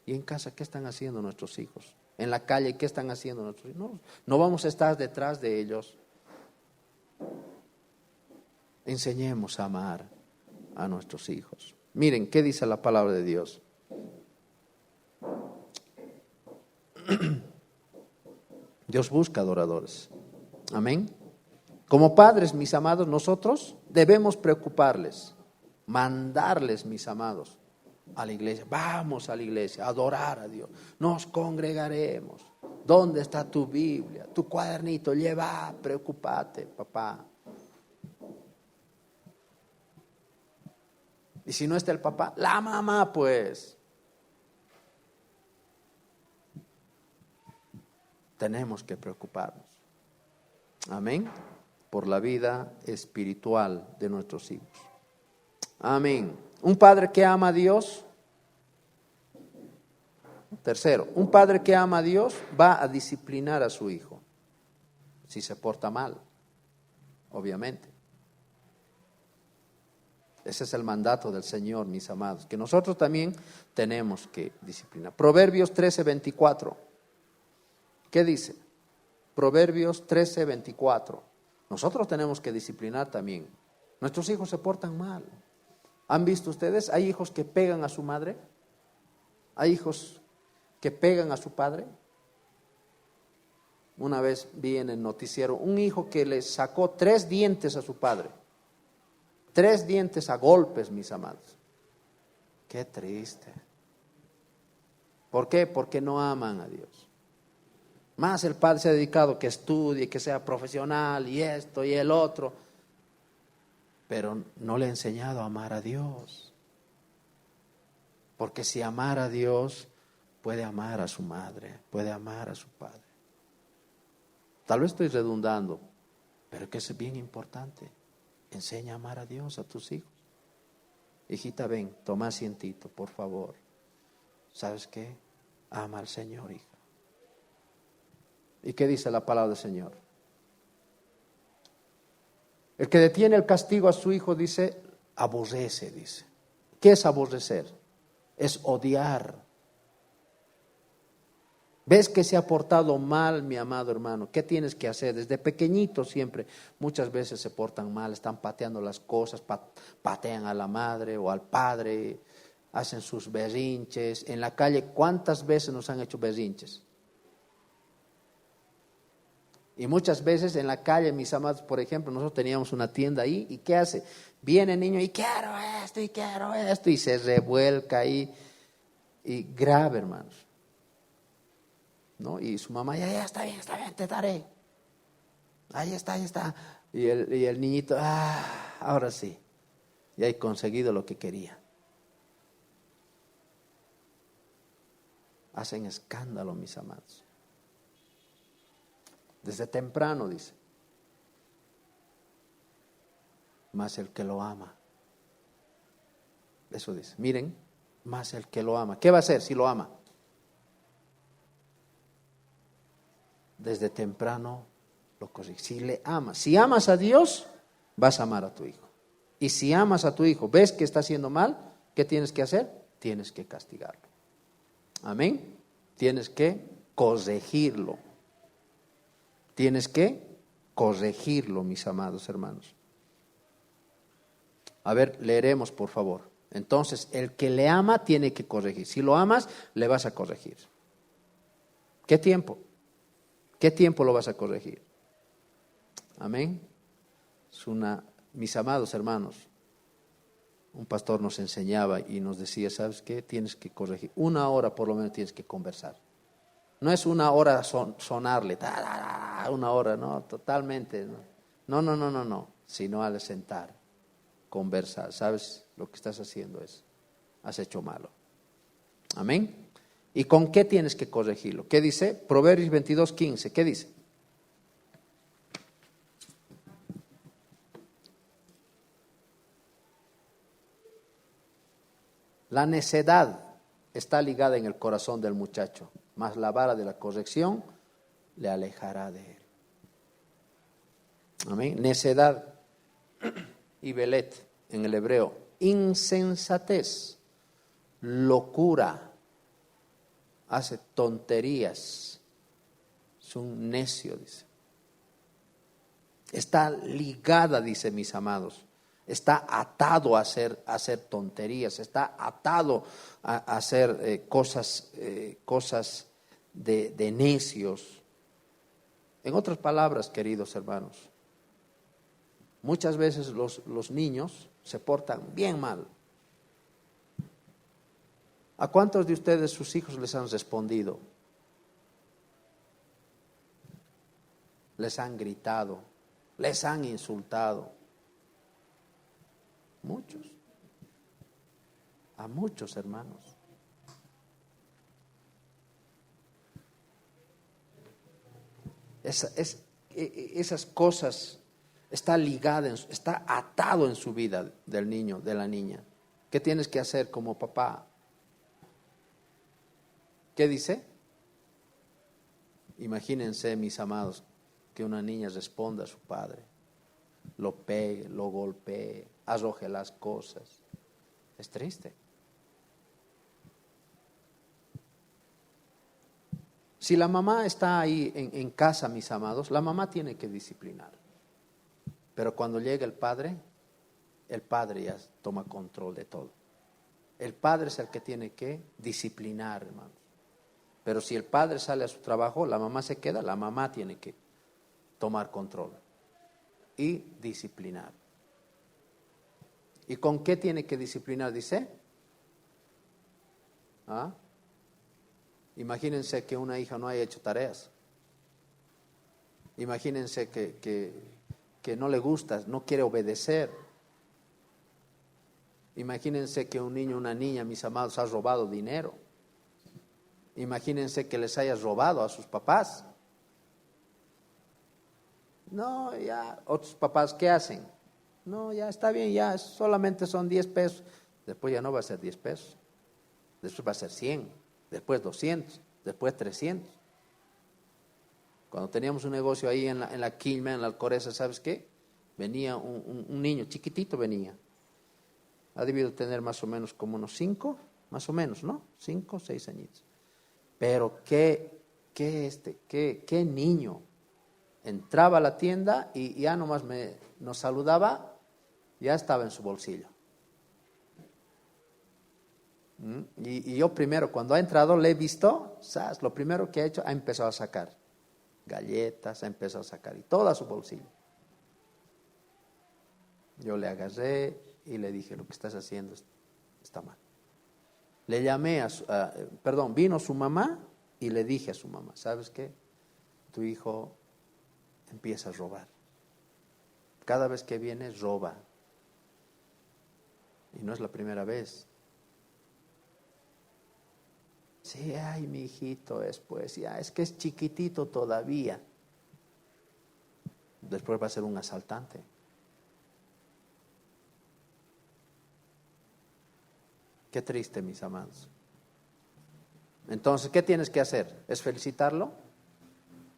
¿Y en casa qué están haciendo nuestros hijos? En la calle, ¿qué están haciendo nuestros hijos? No vamos a estar detrás de ellos. Enseñemos a amar a nuestros hijos. Miren, ¿qué dice la palabra de Dios? Dios busca adoradores. Amén. Como padres, mis amados, nosotros debemos preocuparles, mandarles, mis amados, a la iglesia. Vamos a la iglesia, a adorar a Dios. Nos congregaremos. ¿Dónde está tu Biblia? Tu cuadernito, lleva, preocúpate, papá. Y si no está el papá, la mamá pues. Tenemos que preocuparnos. Amén. Por la vida espiritual de nuestros hijos. Amén. Un padre que ama a Dios. Tercero, un padre que ama a Dios va a disciplinar a su hijo. Si se porta mal, obviamente. Ese es el mandato del Señor, mis amados, que nosotros también tenemos que disciplinar. Proverbios 13:24. ¿Qué dice? Proverbios 13:24. Nosotros tenemos que disciplinar también. Nuestros hijos se portan mal. ¿Han visto ustedes? Hay hijos que pegan a su madre. Hay hijos que pegan a su padre. Una vez vi en el noticiero un hijo que le sacó 3 dientes a su padre. 3 dientes a golpes, mis amados. Qué triste. ¿Por qué? Porque no aman a Dios. Más el padre se ha dedicado que estudie, que sea profesional y esto y el otro, pero no le ha enseñado a amar a Dios. Porque si amara a Dios, puede amar a su madre, puede amar a su padre. Tal vez estoy redundando, pero que es bien importante. Enseña a amar a Dios a tus hijos. Hijita, ven, toma asientito, por favor. ¿Sabes qué? Ama al Señor, hija. ¿Y qué dice la palabra del Señor? El que detiene el castigo a su hijo, dice, aborrece, dice. ¿Qué es aborrecer? Es odiar. ¿Ves que se ha portado mal, mi amado hermano? ¿Qué tienes que hacer? Desde pequeñito siempre, muchas veces se portan mal, están pateando las cosas, patean a la madre o al padre, hacen sus berrinches. En la calle, ¿cuántas veces nos han hecho berrinches? Y muchas veces en la calle, mis amados, por ejemplo, nosotros teníamos una tienda ahí, ¿y qué hace? Viene el niño y quiero esto, y se revuelca ahí, y grave, hermanos. ¿No? Y su mamá, ya está bien, te daré. Ahí está. Y el niñito, ahora sí, ya he conseguido lo que quería. Hacen escándalo, mis amados. Desde temprano, dice. Más el que lo ama. Eso dice. Miren, más el que lo ama. ¿Qué va a hacer si lo ama? Desde temprano lo corrige. Si le amas, si amas a Dios, vas a amar a tu hijo. Y si amas a tu hijo, ves que está haciendo mal, ¿qué tienes que hacer? Tienes que castigarlo. Amén. Tienes que corregirlo. Tienes que corregirlo, mis amados hermanos. A ver, leeremos, por favor. Entonces, el que le ama tiene que corregir. Si lo amas, le vas a corregir. ¿Qué tiempo? ¿Qué tiempo lo vas a corregir? Amén. Mis amados hermanos, un pastor nos enseñaba y nos decía, ¿sabes qué? Tienes que corregir. 1 hora por lo menos tienes que conversar. No es 1 hora sonarle, 1 hora, no, totalmente. No. Sino al sentar, conversar. ¿Sabes? Lo que estás haciendo has hecho malo. Amén. ¿Y con qué tienes que corregirlo? ¿Qué dice? Proverbios 22:15. ¿Qué dice? La necedad está ligada en el corazón del muchacho, mas la vara de la corrección le alejará de él. Amén. Necedad y belet en el hebreo. Insensatez, locura, hace tonterías, es un necio, dice. Está ligada, dice, mis amados. Está atado a hacer tonterías, está atado a hacer cosas de necios. En otras palabras, queridos hermanos, muchas veces los niños se portan bien mal. ¿A cuántos de ustedes sus hijos les han respondido? Les han gritado, les han insultado. Muchos. A muchos hermanos. Esas cosas está ligada, está atado en su vida del niño, de la niña. ¿Qué tienes que hacer como papá? ¿Qué dice? Imagínense, mis amados, que una niña responda a su padre, lo pegue, lo golpee, arroje las cosas. Es triste. Si la mamá está ahí en casa, mis amados, la mamá tiene que disciplinar. Pero cuando llega el padre ya toma control de todo. El padre es el que tiene que disciplinar, hermanos. Pero si el padre sale a su trabajo, la mamá se queda, la mamá tiene que tomar control y disciplinar. ¿Y con qué tiene que disciplinar? Dice. Imagínense que una hija no haya hecho tareas. Imagínense que no le gusta, no quiere obedecer. Imagínense que un niño, una niña, mis amados, ha robado dinero. Imagínense que les haya robado a sus papás. No, ya, otros papás, ¿qué hacen? No, ya está bien, ya solamente son 10 pesos. Después ya no va a ser 10 pesos. Después va a ser 100, después 200, después 300. Cuando teníamos un negocio ahí en la Quilma, en la Alcoreza, ¿sabes qué? Venía un niño, chiquitito venía. Ha debido tener más o menos como unos 5, más o menos, ¿no? 5, 6 añitos. Pero qué niño. Entraba a la tienda y ya nomás nos saludaba, ya estaba en su bolsillo. Y yo primero, cuando ha entrado, le he visto, ¿sabes? Lo primero que ha hecho, ha empezado a sacar galletas, ha empezado a sacar y todo a su bolsillo. Yo le agarré y le dije, lo que estás haciendo está mal. Le llamé vino su mamá y le dije a su mamá, ¿sabes qué? Tu hijo empieza a robar. Cada vez que viene, roba. Y no es la primera vez. Sí, ay, mi hijito, después, ya, es que es chiquitito todavía. Después va a ser un asaltante. Qué triste, mis amados. Entonces, ¿qué tienes que hacer? ¿Es felicitarlo?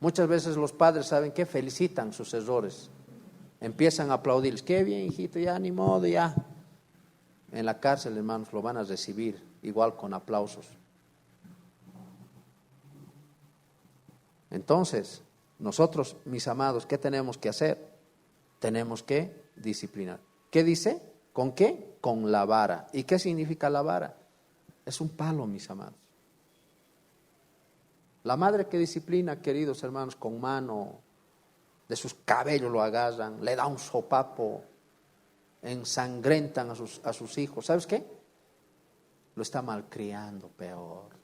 Muchas veces los padres, ¿saben qué? Felicitan sus errores. Empiezan a aplaudirles. Qué bien, hijito, ya ni modo, ya. En la cárcel, hermanos, lo van a recibir igual con aplausos. Entonces, nosotros, mis amados, ¿qué tenemos que hacer? Tenemos que disciplinar. ¿Qué dice? ¿Con qué? Con la vara. ¿Y qué significa la vara? Es un palo, mis amados. La madre que disciplina, queridos hermanos, con mano, de sus cabellos lo agarran, le da un sopapo, ensangrentan a sus hijos. ¿Sabes qué? Lo está malcriando peor.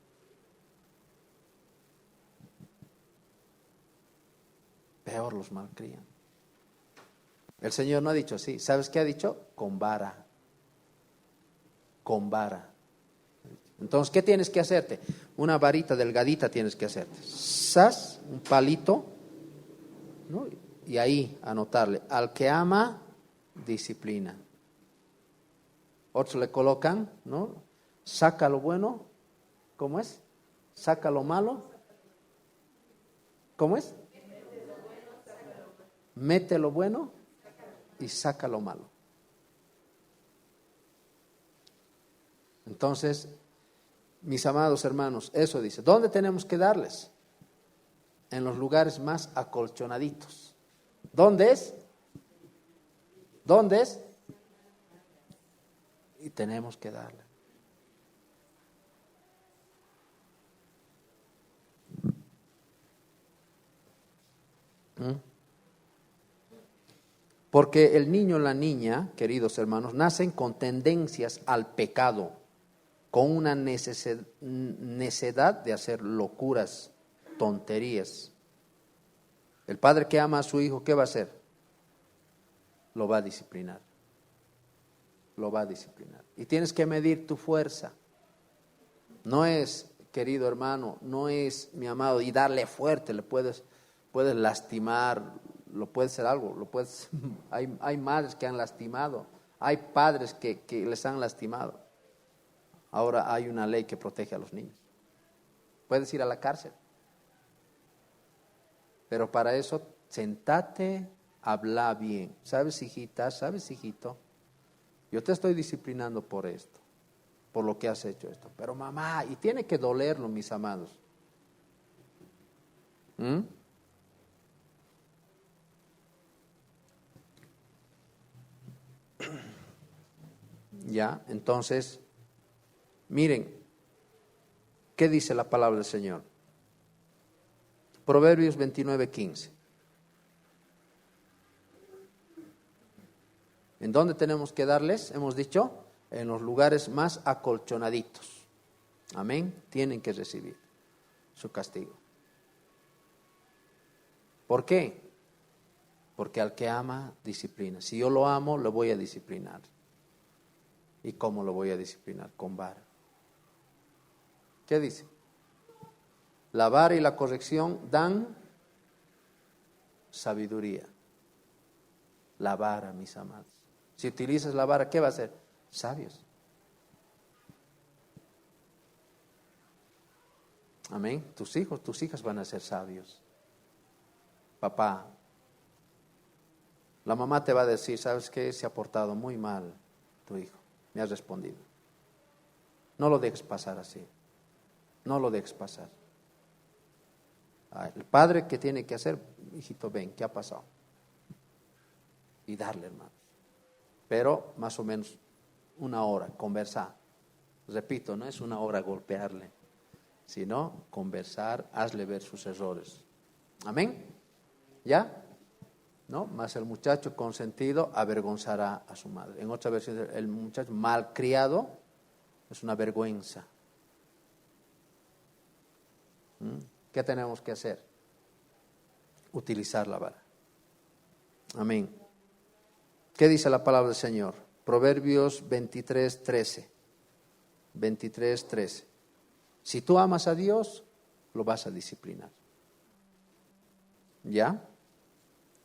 Peor los malcrían. El Señor no ha dicho así. ¿Sabes qué ha dicho? Con vara. Con vara. Entonces, ¿qué tienes que hacerte? Una varita delgadita tienes que hacerte. ¡Sas! Un palito, ¿no? Y ahí anotarle. Al que ama, disciplina. Otros le colocan, ¿no? Saca lo bueno. ¿Cómo es? Saca lo malo. ¿Cómo es? Mete lo bueno y saca lo malo. Entonces, mis amados hermanos, eso dice. ¿Dónde tenemos que darles? En los lugares más acolchonaditos. ¿Dónde es? ¿Dónde es? Y tenemos que darle. Porque el niño o la niña, queridos hermanos, nacen con tendencias al pecado, con una necedad de hacer locuras, tonterías. El padre que ama a su hijo, ¿qué va a hacer? Lo va a disciplinar. lo va a disciplinar. Y tienes que medir tu fuerza. No es, querido hermano, no es, mi amado, y darle fuerte, puedes lastimar, lo puedes hacer algo, hay madres que han lastimado, hay padres que les han lastimado. Ahora hay una ley que protege a los niños. Puedes ir a la cárcel. Pero para eso, sentate, habla bien. ¿Sabes, hijita? ¿Sabes, hijito? Yo te estoy disciplinando por esto, por lo que has hecho esto. Pero mamá, y tiene que dolerlo, mis amados. Ya, entonces, miren, ¿qué dice la palabra del Señor? Proverbios 29:15. ¿En dónde tenemos que darles? Hemos dicho, en los lugares más acolchonaditos. Amén. Tienen que recibir su castigo. ¿Por qué? Porque al que ama, disciplina. Si yo lo amo, lo voy a disciplinar. ¿Y cómo lo voy a disciplinar? Con vara. ¿Qué dice? La vara y la corrección dan sabiduría. La vara, mis amados. Si utilizas la vara, ¿qué va a hacer? Sabios. Amén. Tus hijos, tus hijas van a ser sabios. Papá, la mamá te va a decir, ¿sabes qué? Se ha portado muy mal tu hijo. Me has respondido. No lo dejes pasar así. No lo dejes pasar. El padre, ¿qué tiene que hacer? Hijito, ven, ¿qué ha pasado? Y darle, hermanos. Pero más o menos una hora, conversar. Repito, no es una hora golpearle, sino conversar, hazle ver sus errores. Amén. ¿Ya? ¿No? Más el muchacho consentido avergonzará a su madre. En otra versión, el muchacho malcriado es una vergüenza. ¿Qué tenemos que hacer? Utilizar la vara. Amén. ¿Qué dice la palabra del Señor? Proverbios 23:13. 23:13. Si tú amas a Dios, lo vas a disciplinar. ¿Ya?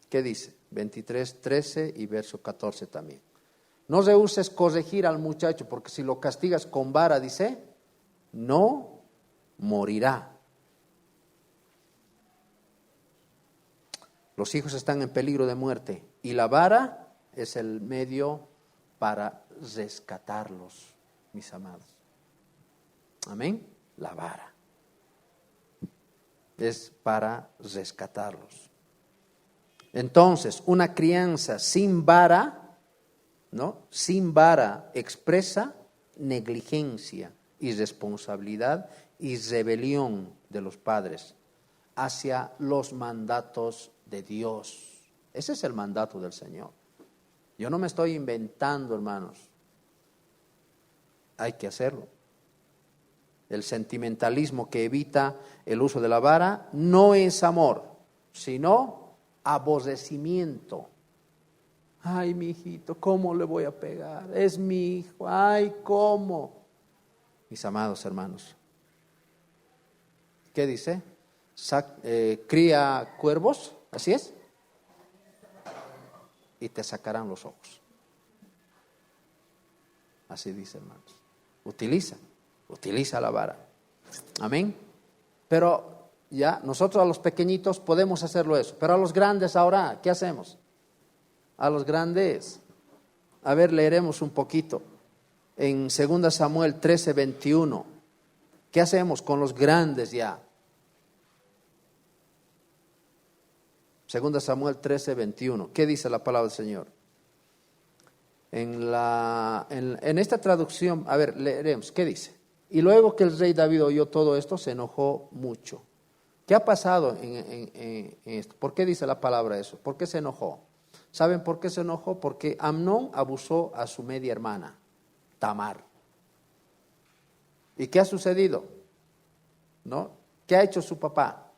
¿Qué dice? 23:13 y verso 14 también. No rehuses corregir al muchacho, porque si lo castigas con vara, dice, no morirá. Los hijos están en peligro de muerte y la vara es el medio para rescatarlos, mis amados. Amén. La vara es para rescatarlos. Entonces, una crianza sin vara, ¿no? Sin vara expresa negligencia, irresponsabilidad y rebelión de los padres hacia los mandatos de Dios. Ese es el mandato del Señor. Yo no me estoy inventando, hermanos. Hay que hacerlo. El sentimentalismo que evita el uso de la vara no es amor, sino aborrecimiento. Ay, mi hijito, ¿cómo le voy a pegar? Es mi hijo. Ay, ¿cómo? Mis amados hermanos, ¿qué dice? Cría cuervos, ¿así es? Y te sacarán los ojos. Así dice, hermanos. Utiliza la vara. Amén. Pero ya, nosotros a los pequeñitos podemos hacerlo eso. Pero a los grandes ahora, ¿qué hacemos? A los grandes. A ver, leeremos un poquito. En 2 Samuel 13:21. ¿Qué hacemos con los grandes ya? 2 Samuel 13:21. ¿Qué dice la palabra del Señor? En esta traducción, a ver, leeremos. ¿Qué dice? Y luego que el rey David oyó todo esto, se enojó mucho. ¿Qué ha pasado en esto? ¿Por qué dice la palabra eso? ¿Por qué se enojó? ¿Saben por qué se enojó? Porque Amnón abusó a su media hermana, Tamar. ¿Y qué ha sucedido? ¿No? ¿Qué ha hecho su papá?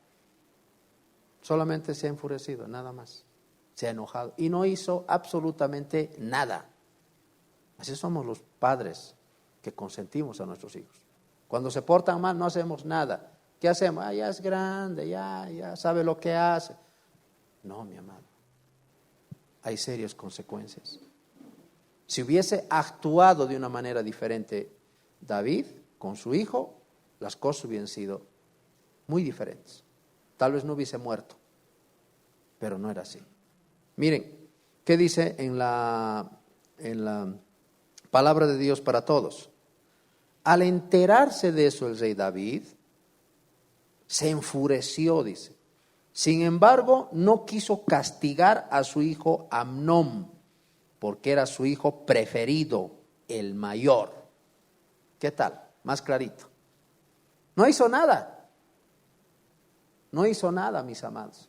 Solamente se ha enfurecido, nada más. Se ha enojado y no hizo absolutamente nada. Así somos los padres que consentimos a nuestros hijos. Cuando se portan mal no hacemos nada. ¿Qué hacemos? Ya es grande, ya sabe lo que hace. No, mi amado. Hay serias consecuencias. Si hubiese actuado de una manera diferente David con su hijo, las cosas hubiesen sido muy diferentes. Tal vez no hubiese muerto, pero no era así. Miren, ¿qué dice en la palabra de Dios para todos? Al enterarse de eso el rey David se enfureció, dice. Sin embargo, no quiso castigar a su hijo Amnón, porque era su hijo preferido, el mayor. ¿Qué tal? Más clarito. No hizo nada. No hizo nada, mis amados.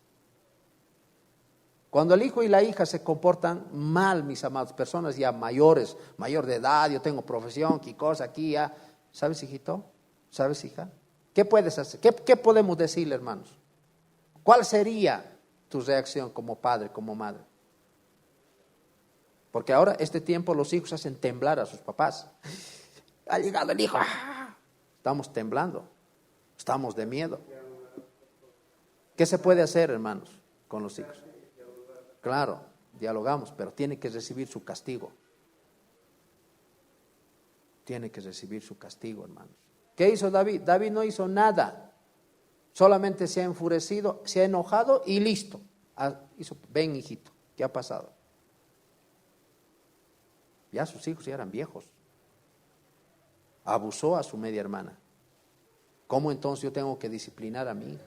Cuando el hijo y la hija se comportan mal, mis amados, personas ya mayores, mayor de edad, yo tengo profesión, qué cosa aquí, ya. ¿Sabes, hijito? ¿Sabes, hija? ¿Qué puedes hacer? ¿Qué podemos decirle, hermanos? ¿Cuál sería tu reacción como padre, como madre? Porque ahora, este tiempo, los hijos hacen temblar a sus papás. Ha llegado el hijo. Estamos temblando. Estamos de miedo. ¿Qué se puede hacer, hermanos, con los hijos? Claro, dialogamos, pero tiene que recibir su castigo. Tiene que recibir su castigo, hermanos. ¿Qué hizo David? David no hizo nada. Solamente se ha enfurecido, se ha enojado y listo. Ven, hijito, ¿qué ha pasado? Ya sus hijos ya eran viejos. Abusó a su media hermana. ¿Cómo entonces yo tengo que disciplinar a mi hija?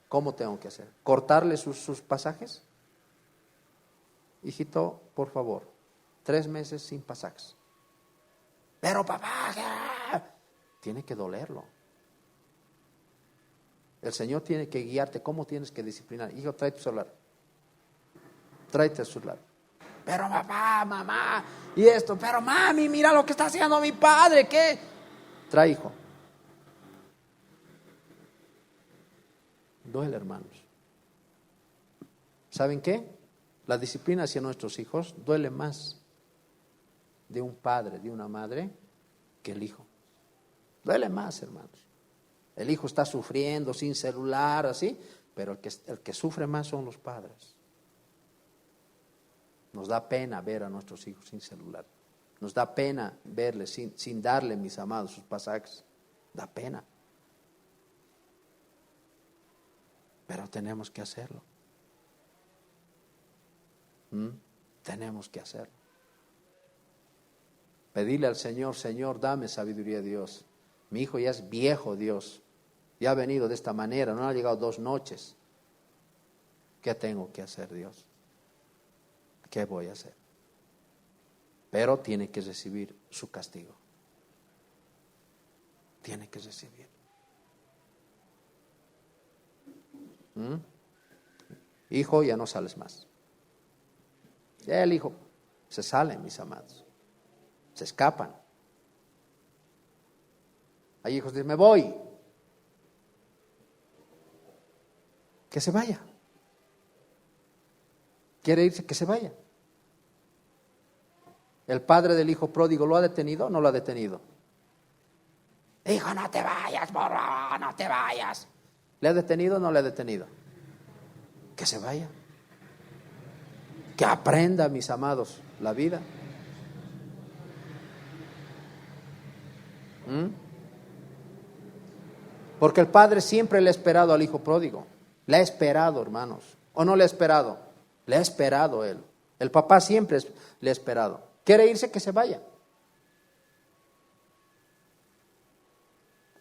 ¿Cómo tengo que hacer? ¿Cortarle sus pasajes? Hijito, por favor, 3 meses sin pasajes. Pero papá, tiene que dolerlo. El Señor tiene que guiarte. ¿Cómo tienes que disciplinar? Hijo, trae tu celular. Tráete el celular. Pero papá, mamá, y esto, pero mami, mira lo que está haciendo mi padre, ¿qué? Trae, hijo. Duele, hermanos. ¿Saben qué? La disciplina hacia nuestros hijos duele más de un padre, de una madre, que el hijo. Duele más, hermanos. El hijo está sufriendo sin celular, así, pero el que sufre más son los padres. Nos da pena ver a nuestros hijos sin celular. Nos da pena verles sin darle, mis amados, sus pasajes. Da pena. Pero tenemos que hacerlo. Tenemos que hacerlo. Pedirle al Señor, Señor, dame sabiduría, Dios. Mi hijo ya es viejo, Dios. Ya ha venido de esta manera, no ha llegado 2 noches. ¿Qué tengo que hacer, Dios? ¿Qué voy a hacer? Pero tiene que recibir su castigo. Tiene que recibir. Hijo, ya no sales más. Ya el hijo se sale, mis amados. Se escapan. Hay hijos que dicen, me voy. Que se vaya. ¿Quiere irse? Que se vaya. ¿El padre del hijo pródigo lo ha detenido o no lo ha detenido? Hijo, no te vayas, por favor, no te vayas. ¿Le ha detenido o no le ha detenido? Que se vaya. Que aprenda, mis amados, la vida. Porque el padre siempre le ha esperado al hijo pródigo. Le ha esperado, hermanos. ¿O no le ha esperado? Le ha esperado él. El papá siempre le ha esperado. ¿Quiere irse? Que se vaya.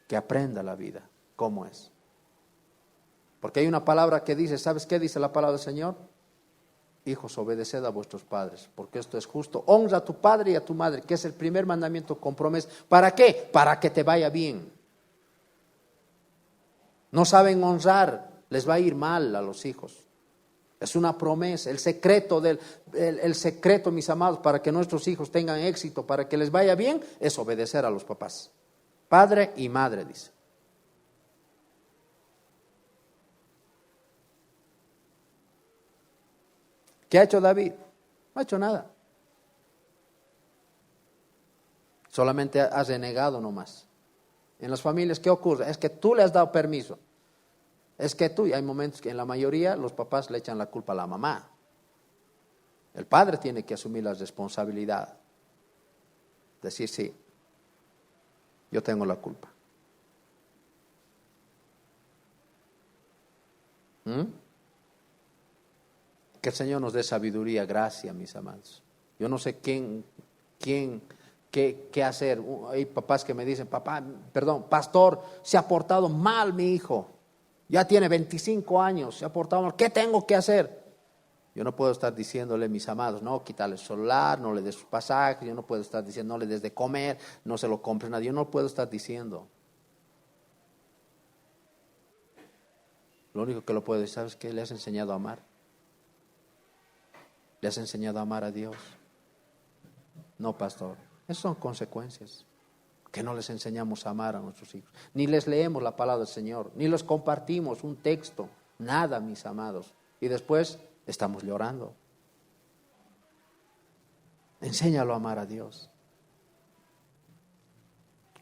Que aprenda la vida. ¿Cómo es? Porque hay una palabra que dice, ¿sabes qué dice la palabra del Señor? Hijos, obedeced a vuestros padres, porque esto es justo. Honra a tu padre y a tu madre, que es el primer mandamiento con promesa. ¿Para qué? Para que te vaya bien. No saben honrar, les va a ir mal a los hijos. Es una promesa, el secreto, mis amados, para que nuestros hijos tengan éxito, para que les vaya bien, es obedecer a los papás. Padre y madre, dice. ¿Qué ha hecho David? No ha hecho nada. Solamente has renegado nomás. En las familias, ¿qué ocurre? Es que tú le has dado permiso. Es que tú, y hay momentos que en la mayoría los papás le echan la culpa a la mamá. El padre tiene que asumir la responsabilidad. Decir, sí, yo tengo la culpa. Que el Señor nos dé sabiduría, gracia, mis amados. Yo no sé qué hacer. Hay papás que me dicen, pastor, se ha portado mal mi hijo. Ya tiene 25 años, se ha portado mal. ¿Qué tengo que hacer? Yo no puedo estar diciéndole, mis amados, no, quítale el celular, no le des sus pasajes. Yo no puedo estar diciendo, no le des de comer, no se lo compre a nadie. Yo no puedo estar diciendo. Lo único que lo puedo decir, ¿sabes qué? Le has enseñado a amar. Le has enseñado a amar a Dios. No, pastor. Esas son consecuencias. Que no les enseñamos a amar a nuestros hijos. Ni les leemos la palabra del Señor. Ni les compartimos un texto. Nada, mis amados. Y después estamos llorando. Enséñalo a amar a Dios.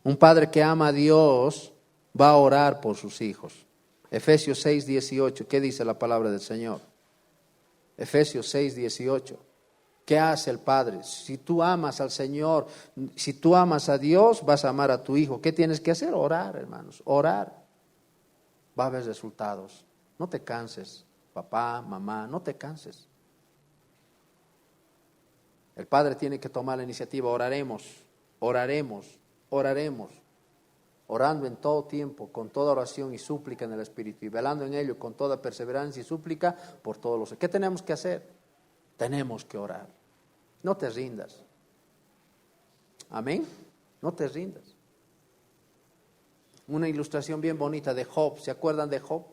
Un padre que ama a Dios va a orar por sus hijos. Efesios 6:18. ¿Qué dice la palabra del Señor? Efesios 6:18. ¿Qué hace el padre? Si tú amas al Señor, si tú amas a Dios, vas a amar a tu hijo. ¿Qué tienes que hacer? Orar, hermanos, orar. Va a haber resultados. No te canses, papá, mamá, no te canses. El padre tiene que tomar la iniciativa. Oraremos, orando en todo tiempo, con toda oración y súplica en el Espíritu, y velando en ello con toda perseverancia y súplica por todos los. ¿Qué tenemos que hacer? Tenemos que orar. No te rindas. Amén. No te rindas. Una ilustración bien bonita de Job. ¿Se acuerdan de Job?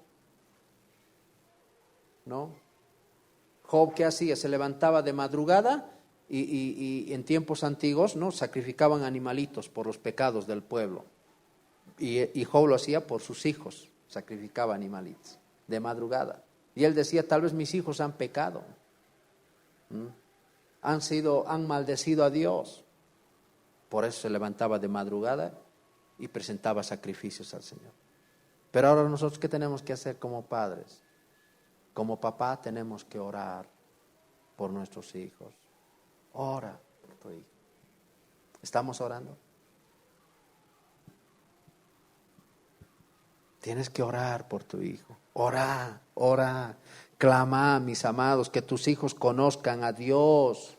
¿No? Job, ¿qué hacía? Se levantaba de madrugada y en tiempos antiguos, ¿no? Sacrificaban animalitos por los pecados del pueblo. Y Job lo hacía por sus hijos. Sacrificaba animalitos de madrugada. Y él decía, tal vez mis hijos han pecado. Han maldecido a Dios. Por eso se levantaba de madrugada y presentaba sacrificios al Señor. Pero ahora nosotros, ¿qué tenemos que hacer como padres? Como papá tenemos que orar por nuestros hijos. Ora por tu hijo. ¿Estamos orando? Tienes que orar por tu hijo. Ora. Clama, mis amados, que tus hijos conozcan a Dios.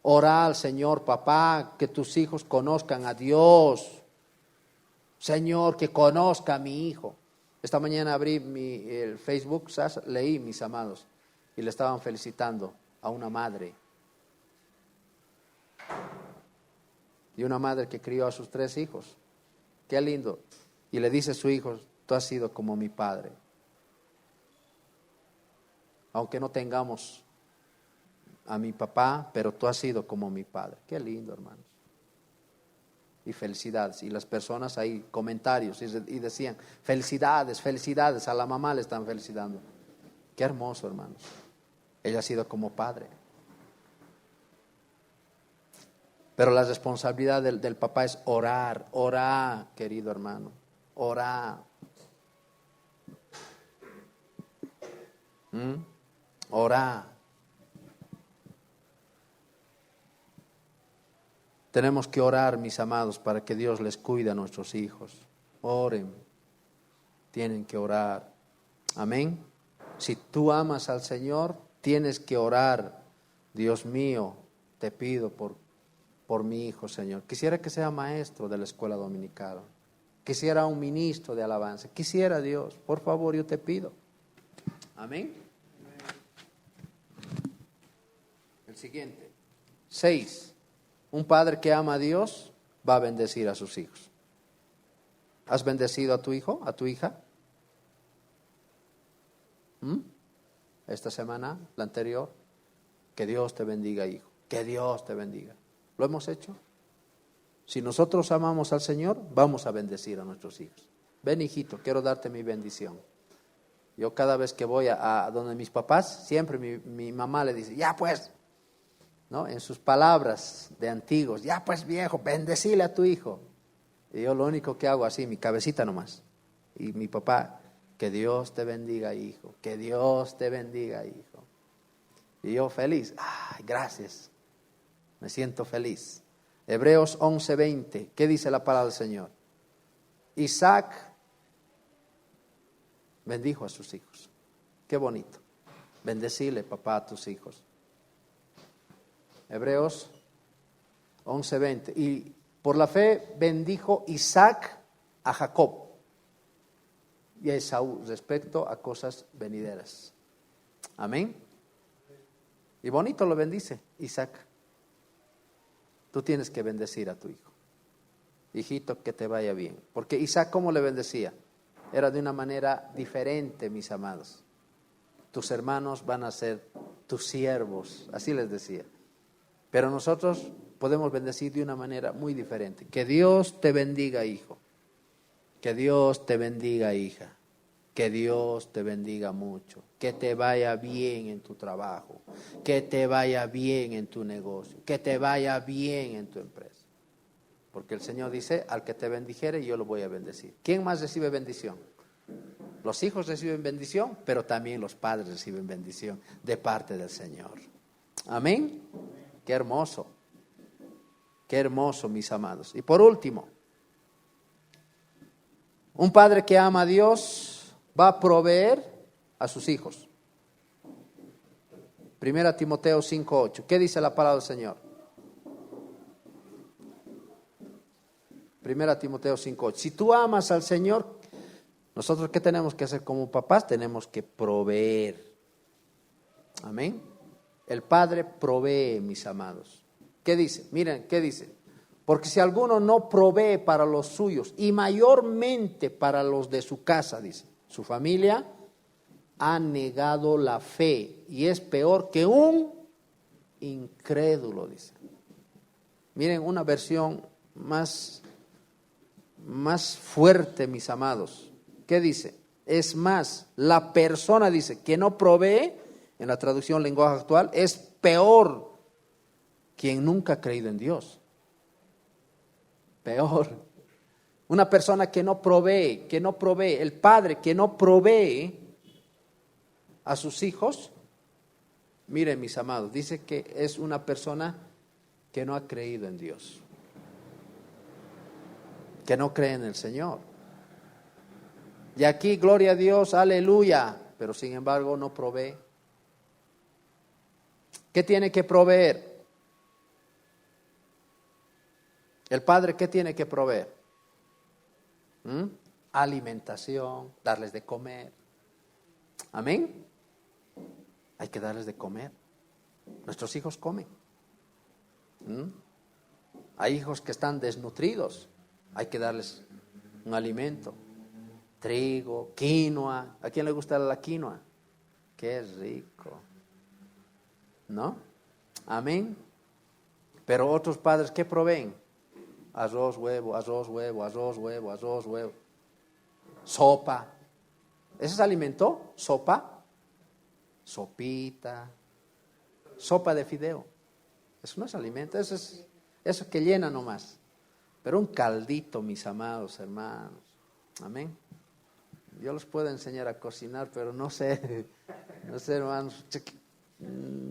Ora al Señor, papá, que tus hijos conozcan a Dios. Señor, que conozca a mi hijo. Esta mañana abrí el Facebook, leí, mis amados, y le estaban felicitando a una madre. Y una madre que crió a sus 3 hijos. Qué lindo. Y le dice a su hijo, tú has sido como mi padre. Aunque no tengamos a mi papá, pero tú has sido como mi padre. Qué lindo, hermanos. Y felicidades. Y las personas ahí, comentarios, y decían, felicidades, a la mamá le están felicitando. Qué hermoso, hermanos. Ella ha sido como padre. Pero la responsabilidad del papá es orar, querido hermano, orar. Orar. Tenemos que orar, mis amados, para que Dios les cuide a nuestros hijos. Oren. Tienen que orar. Amén. Si tú amas al Señor, tienes que orar. Dios mío, te pido por mi hijo, Señor. Quisiera que sea maestro de la escuela dominical. Quisiera un ministro de alabanza. Quisiera, Dios, por favor, yo te pido. Amén. El siguiente. 6. Un padre que ama a Dios va a bendecir a sus hijos. ¿Has bendecido a tu hijo, a tu hija? Esta semana, la anterior. Que Dios te bendiga, hijo. Que Dios te bendiga. ¿Lo hemos hecho? Si nosotros amamos al Señor, vamos a bendecir a nuestros hijos. Ven, hijito, quiero darte mi bendición. Yo cada vez que voy a donde mis papás, siempre mi mamá le dice, ya pues, ¿no? En sus palabras de antiguos, ya pues viejo, bendecile a tu hijo. Y yo lo único que hago así, mi cabecita nomás. Y mi papá, que Dios te bendiga, hijo, que Dios te bendiga, hijo. Y yo feliz, ay, gracias, me siento feliz. Hebreos 11:20, ¿qué dice la palabra del Señor? Isaac bendijo a sus hijos. Qué bonito. Bendecile, papá, a tus hijos. Hebreos 11:20. Y por la fe bendijo Isaac a Jacob y a Esaú respecto a cosas venideras. Amén. Y bonito lo bendice Isaac. Tú tienes que bendecir a tu hijo. Hijito, que te vaya bien. Porque Isaac, ¿cómo le bendecía? Era de una manera diferente, mis amados. Tus hermanos van a ser tus siervos, así les decía. Pero nosotros podemos bendecir de una manera muy diferente. Que Dios te bendiga, hijo. Que Dios te bendiga, hija. Que Dios te bendiga mucho. Que te vaya bien en tu trabajo. Que te vaya bien en tu negocio. Que te vaya bien en tu empresa. Porque el Señor dice, al que te bendijere, yo lo voy a bendecir. ¿Quién más recibe bendición? Los hijos reciben bendición, pero también los padres reciben bendición de parte del Señor. Amén. Qué hermoso. Qué hermoso, mis amados. Y por último, un padre que ama a Dios va a proveer a sus hijos. 1 Timoteo 5:8. ¿Qué dice la palabra del Señor? 1 Timoteo 5:8. Si tú amas al Señor, nosotros ¿qué tenemos que hacer como papás? Tenemos que proveer. Amén. El Padre provee, mis amados. ¿Qué dice? Miren, ¿qué dice? Porque si alguno no provee para los suyos y mayormente para los de su casa, dice, su familia, ha negado la fe y es peor que un incrédulo, dice. Miren, una versión más fuerte, mis amados. ¿Qué dice? Es más, la persona, dice, que no provee, en la traducción lenguaje actual, es peor quien nunca ha creído en Dios. Peor. Una persona que no provee, el padre que no provee a sus hijos, miren, mis amados, dice que es una persona que no ha creído en Dios, que no cree en el Señor. Y aquí, gloria a Dios, aleluya, pero sin embargo no provee. ¿Qué tiene que proveer? El padre, ¿qué tiene que proveer? Alimentación, darles de comer. Amén. Hay que darles de comer. Nuestros hijos comen. Hay hijos que están desnutridos. Hay que darles un alimento. Trigo, quinoa. ¿A quién le gusta la quinoa? Qué rico. ¿No? Amén. Pero otros padres, ¿qué proveen? Arroz, huevo, arroz, huevo, arroz, huevo, arroz, huevo. Sopa. ¿Eso es alimento? ¿Sopa? Sopita. Sopa de fideo. Eso no es alimento, eso que llena nomás. Pero un caldito, mis amados hermanos. Amén. Yo los puedo enseñar a cocinar, pero no sé, hermanos.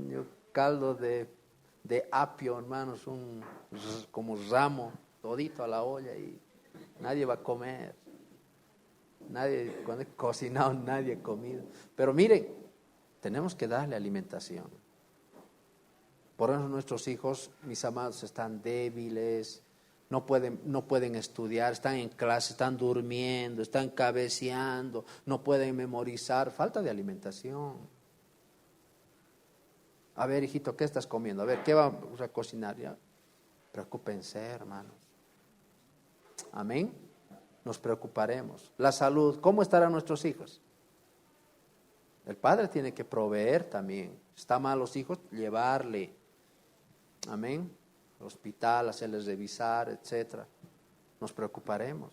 Yo caldo de apio, hermanos, como ramo, todito a la olla y nadie va a comer. Nadie, cuando he cocinado, nadie ha comido. Pero miren, tenemos que darle alimentación. Por eso nuestros hijos, mis amados, están débiles, no pueden estudiar, están en clase, están durmiendo, están cabeceando, no pueden memorizar, falta de alimentación. A ver, hijito, ¿qué estás comiendo? A ver, ¿qué vamos a cocinar? Ya, preocúpense, hermanos. Amén. Nos preocuparemos. La salud, ¿cómo estarán nuestros hijos? El padre tiene que proveer también. Está mal los hijos, llevarle. Amén. Al hospital, hacerles revisar, etcétera. Nos preocuparemos.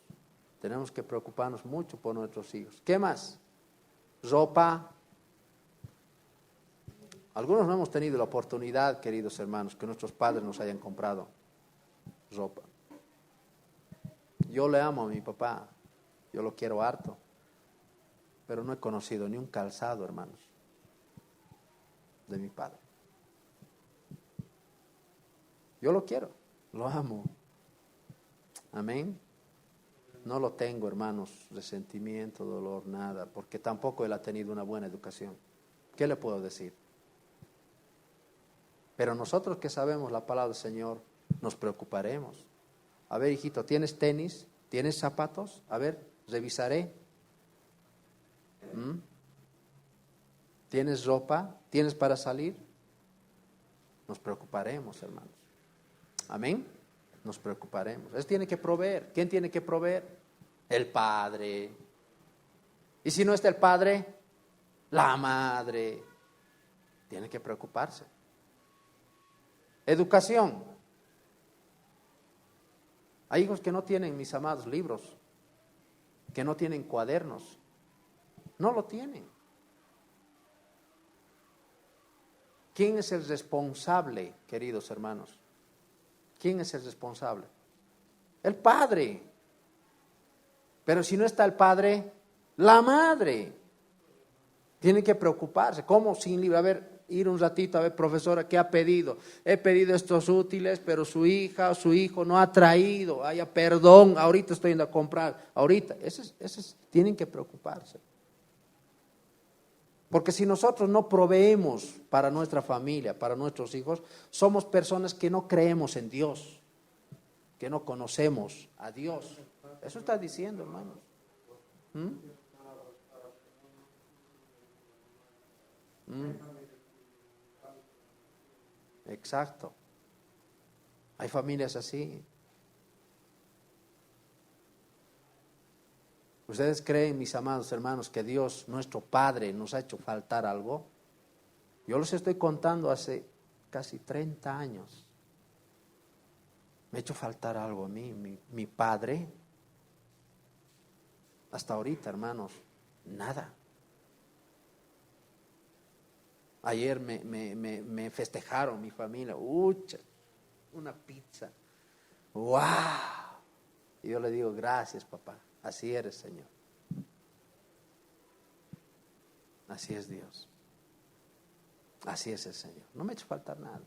Tenemos que preocuparnos mucho por nuestros hijos. ¿Qué más? Ropa. Algunos no hemos tenido la oportunidad, queridos hermanos, que nuestros padres nos hayan comprado ropa. Yo le amo a mi papá, yo lo quiero harto, pero no he conocido ni un calzado, hermanos, de mi padre. Yo lo quiero, lo amo. Amén. No lo tengo, hermanos, resentimiento, dolor, nada, porque tampoco él ha tenido una buena educación. ¿Qué le puedo decir? Pero nosotros que sabemos la palabra del Señor, nos preocuparemos. A ver, hijito, ¿tienes tenis? ¿Tienes zapatos? A ver, revisaré. ¿Tienes ropa? ¿Tienes para salir? Nos preocuparemos, hermanos. Amén. Nos preocuparemos. Él tiene que proveer. ¿Quién tiene que proveer? El padre. Y si no está el padre, la madre. Tiene que preocuparse. Educación. Hay hijos que no tienen, mis amados, libros, que no tienen cuadernos. No lo tienen. ¿Quién es el responsable, queridos hermanos? ¿Quién es el responsable? El padre. Pero si no está el padre, la madre. Tiene que preocuparse. ¿Cómo sin libro? A ver, ir un ratito a ver, profesora, ¿qué ha pedido? He pedido estos útiles, pero su hija o su hijo no ha traído. Haya perdón, ahorita estoy yendo a comprar. Ahorita, tienen que preocuparse. Porque si nosotros no proveemos para nuestra familia, para nuestros hijos, somos personas que no creemos en Dios, que no conocemos a Dios. Eso está diciendo, hermanos. Exacto. Hay familias así. ¿Ustedes creen, mis amados hermanos, que Dios, nuestro Padre, nos ha hecho faltar algo? Yo los estoy contando hace casi 30 años. Me ha hecho faltar algo a mí, mi Padre. Hasta ahorita, hermanos, nada. Ayer me festejaron mi familia. Una pizza. ¡Wow! Y yo le digo, gracias, papá. Así eres, Señor. Así es Dios. Así es el Señor. No me ha hecho faltar nada.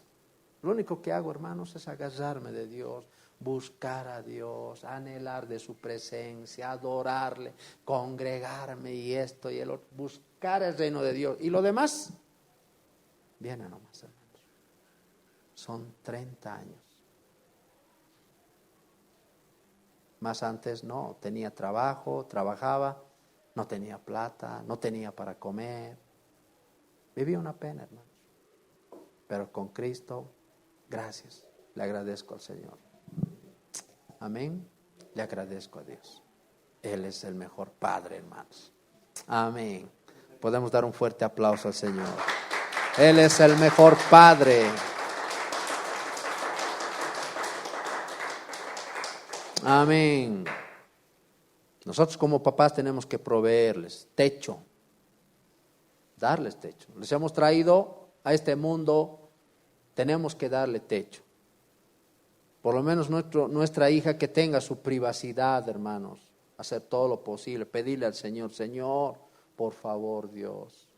Lo único que hago, hermanos, es agarrarme de Dios, buscar a Dios, anhelar de su presencia, adorarle, congregarme y esto y el otro, buscar el reino de Dios. Y lo demás, viene nomás, hermanos. Son 30 años. Más antes no, tenía trabajo, trabajaba, no tenía plata, no tenía para comer. Vivía una pena, hermanos. Pero con Cristo, gracias, le agradezco al Señor. Amén, le agradezco a Dios. Él es el mejor Padre, hermanos. Amén. Podemos dar un fuerte aplauso al Señor. Él es el mejor Padre. Amén. Nosotros como papás tenemos que proveerles techo, darles techo. Les hemos traído a este mundo, tenemos que darle techo. Por lo menos nuestra hija que tenga su privacidad, hermanos, hacer todo lo posible, pedirle al Señor, Señor, por favor, Dios,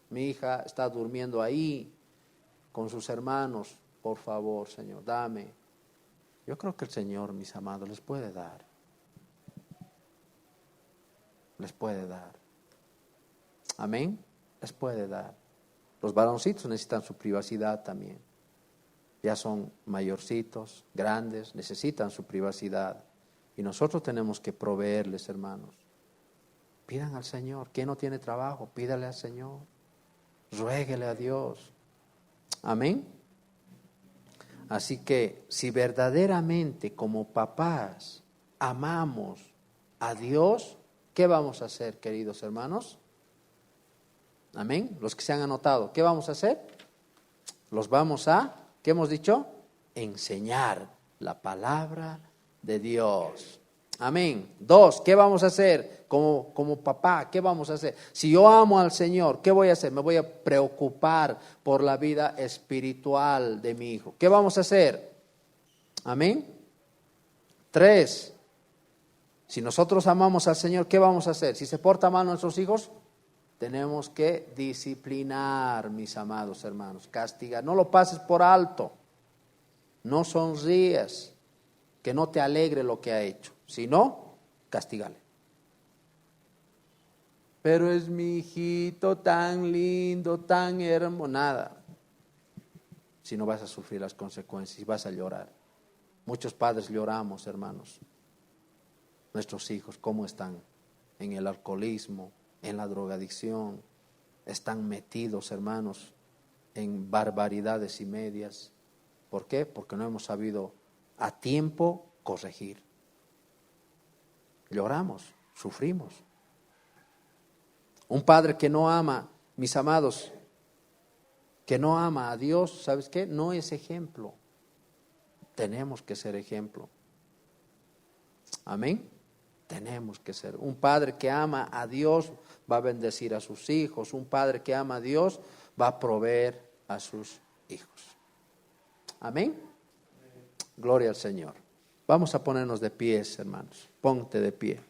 mi hija está durmiendo ahí con sus hermanos, por favor, Señor, dame. Yo creo que el Señor, mis amados, les puede dar. Les puede dar. Amén. Les puede dar. Los varoncitos necesitan su privacidad también. Ya son mayorcitos, grandes, necesitan su privacidad. Y nosotros tenemos que proveerles, hermanos. Pidan al Señor. ¿Quién no tiene trabajo? Pídale al Señor. Ruéguele a Dios. Amén. Así que si verdaderamente como papás amamos a Dios, ¿qué vamos a hacer, queridos hermanos? Amén. Los que se han anotado, ¿qué vamos a hacer? Los vamos a, ¿qué hemos dicho? Enseñar la palabra de Dios. Amén. 2, ¿qué vamos a hacer como papá? ¿Qué vamos a hacer? Si yo amo al Señor, ¿qué voy a hacer? Me voy a preocupar por la vida espiritual de mi hijo. ¿Qué vamos a hacer? Amén. 3, si nosotros amamos al Señor, ¿qué vamos a hacer? Si se porta mal nuestros hijos, tenemos que disciplinar, mis amados hermanos, castigar. No lo pases por alto, no sonríes, que no te alegre lo que ha hecho. Si no, castígale. Pero es mi hijito tan lindo, tan hermoso, nada. Si no vas a sufrir las consecuencias y vas a llorar. Muchos padres lloramos, hermanos. Nuestros hijos, ¿cómo están? En el alcoholismo, en la drogadicción. Están metidos, hermanos, en barbaridades y medias. ¿Por qué? Porque no hemos sabido a tiempo corregir. Lloramos, sufrimos. Un padre que no ama, mis amados, que no ama a Dios, ¿sabes qué? No es ejemplo. Tenemos que ser ejemplo. Amén. Tenemos que ser. Un padre que ama a Dios va a bendecir a sus hijos. Un padre que ama a Dios va a proveer a sus hijos. Amén. Gloria al Señor. Vamos a ponernos de pies, hermanos. Ponte de pie.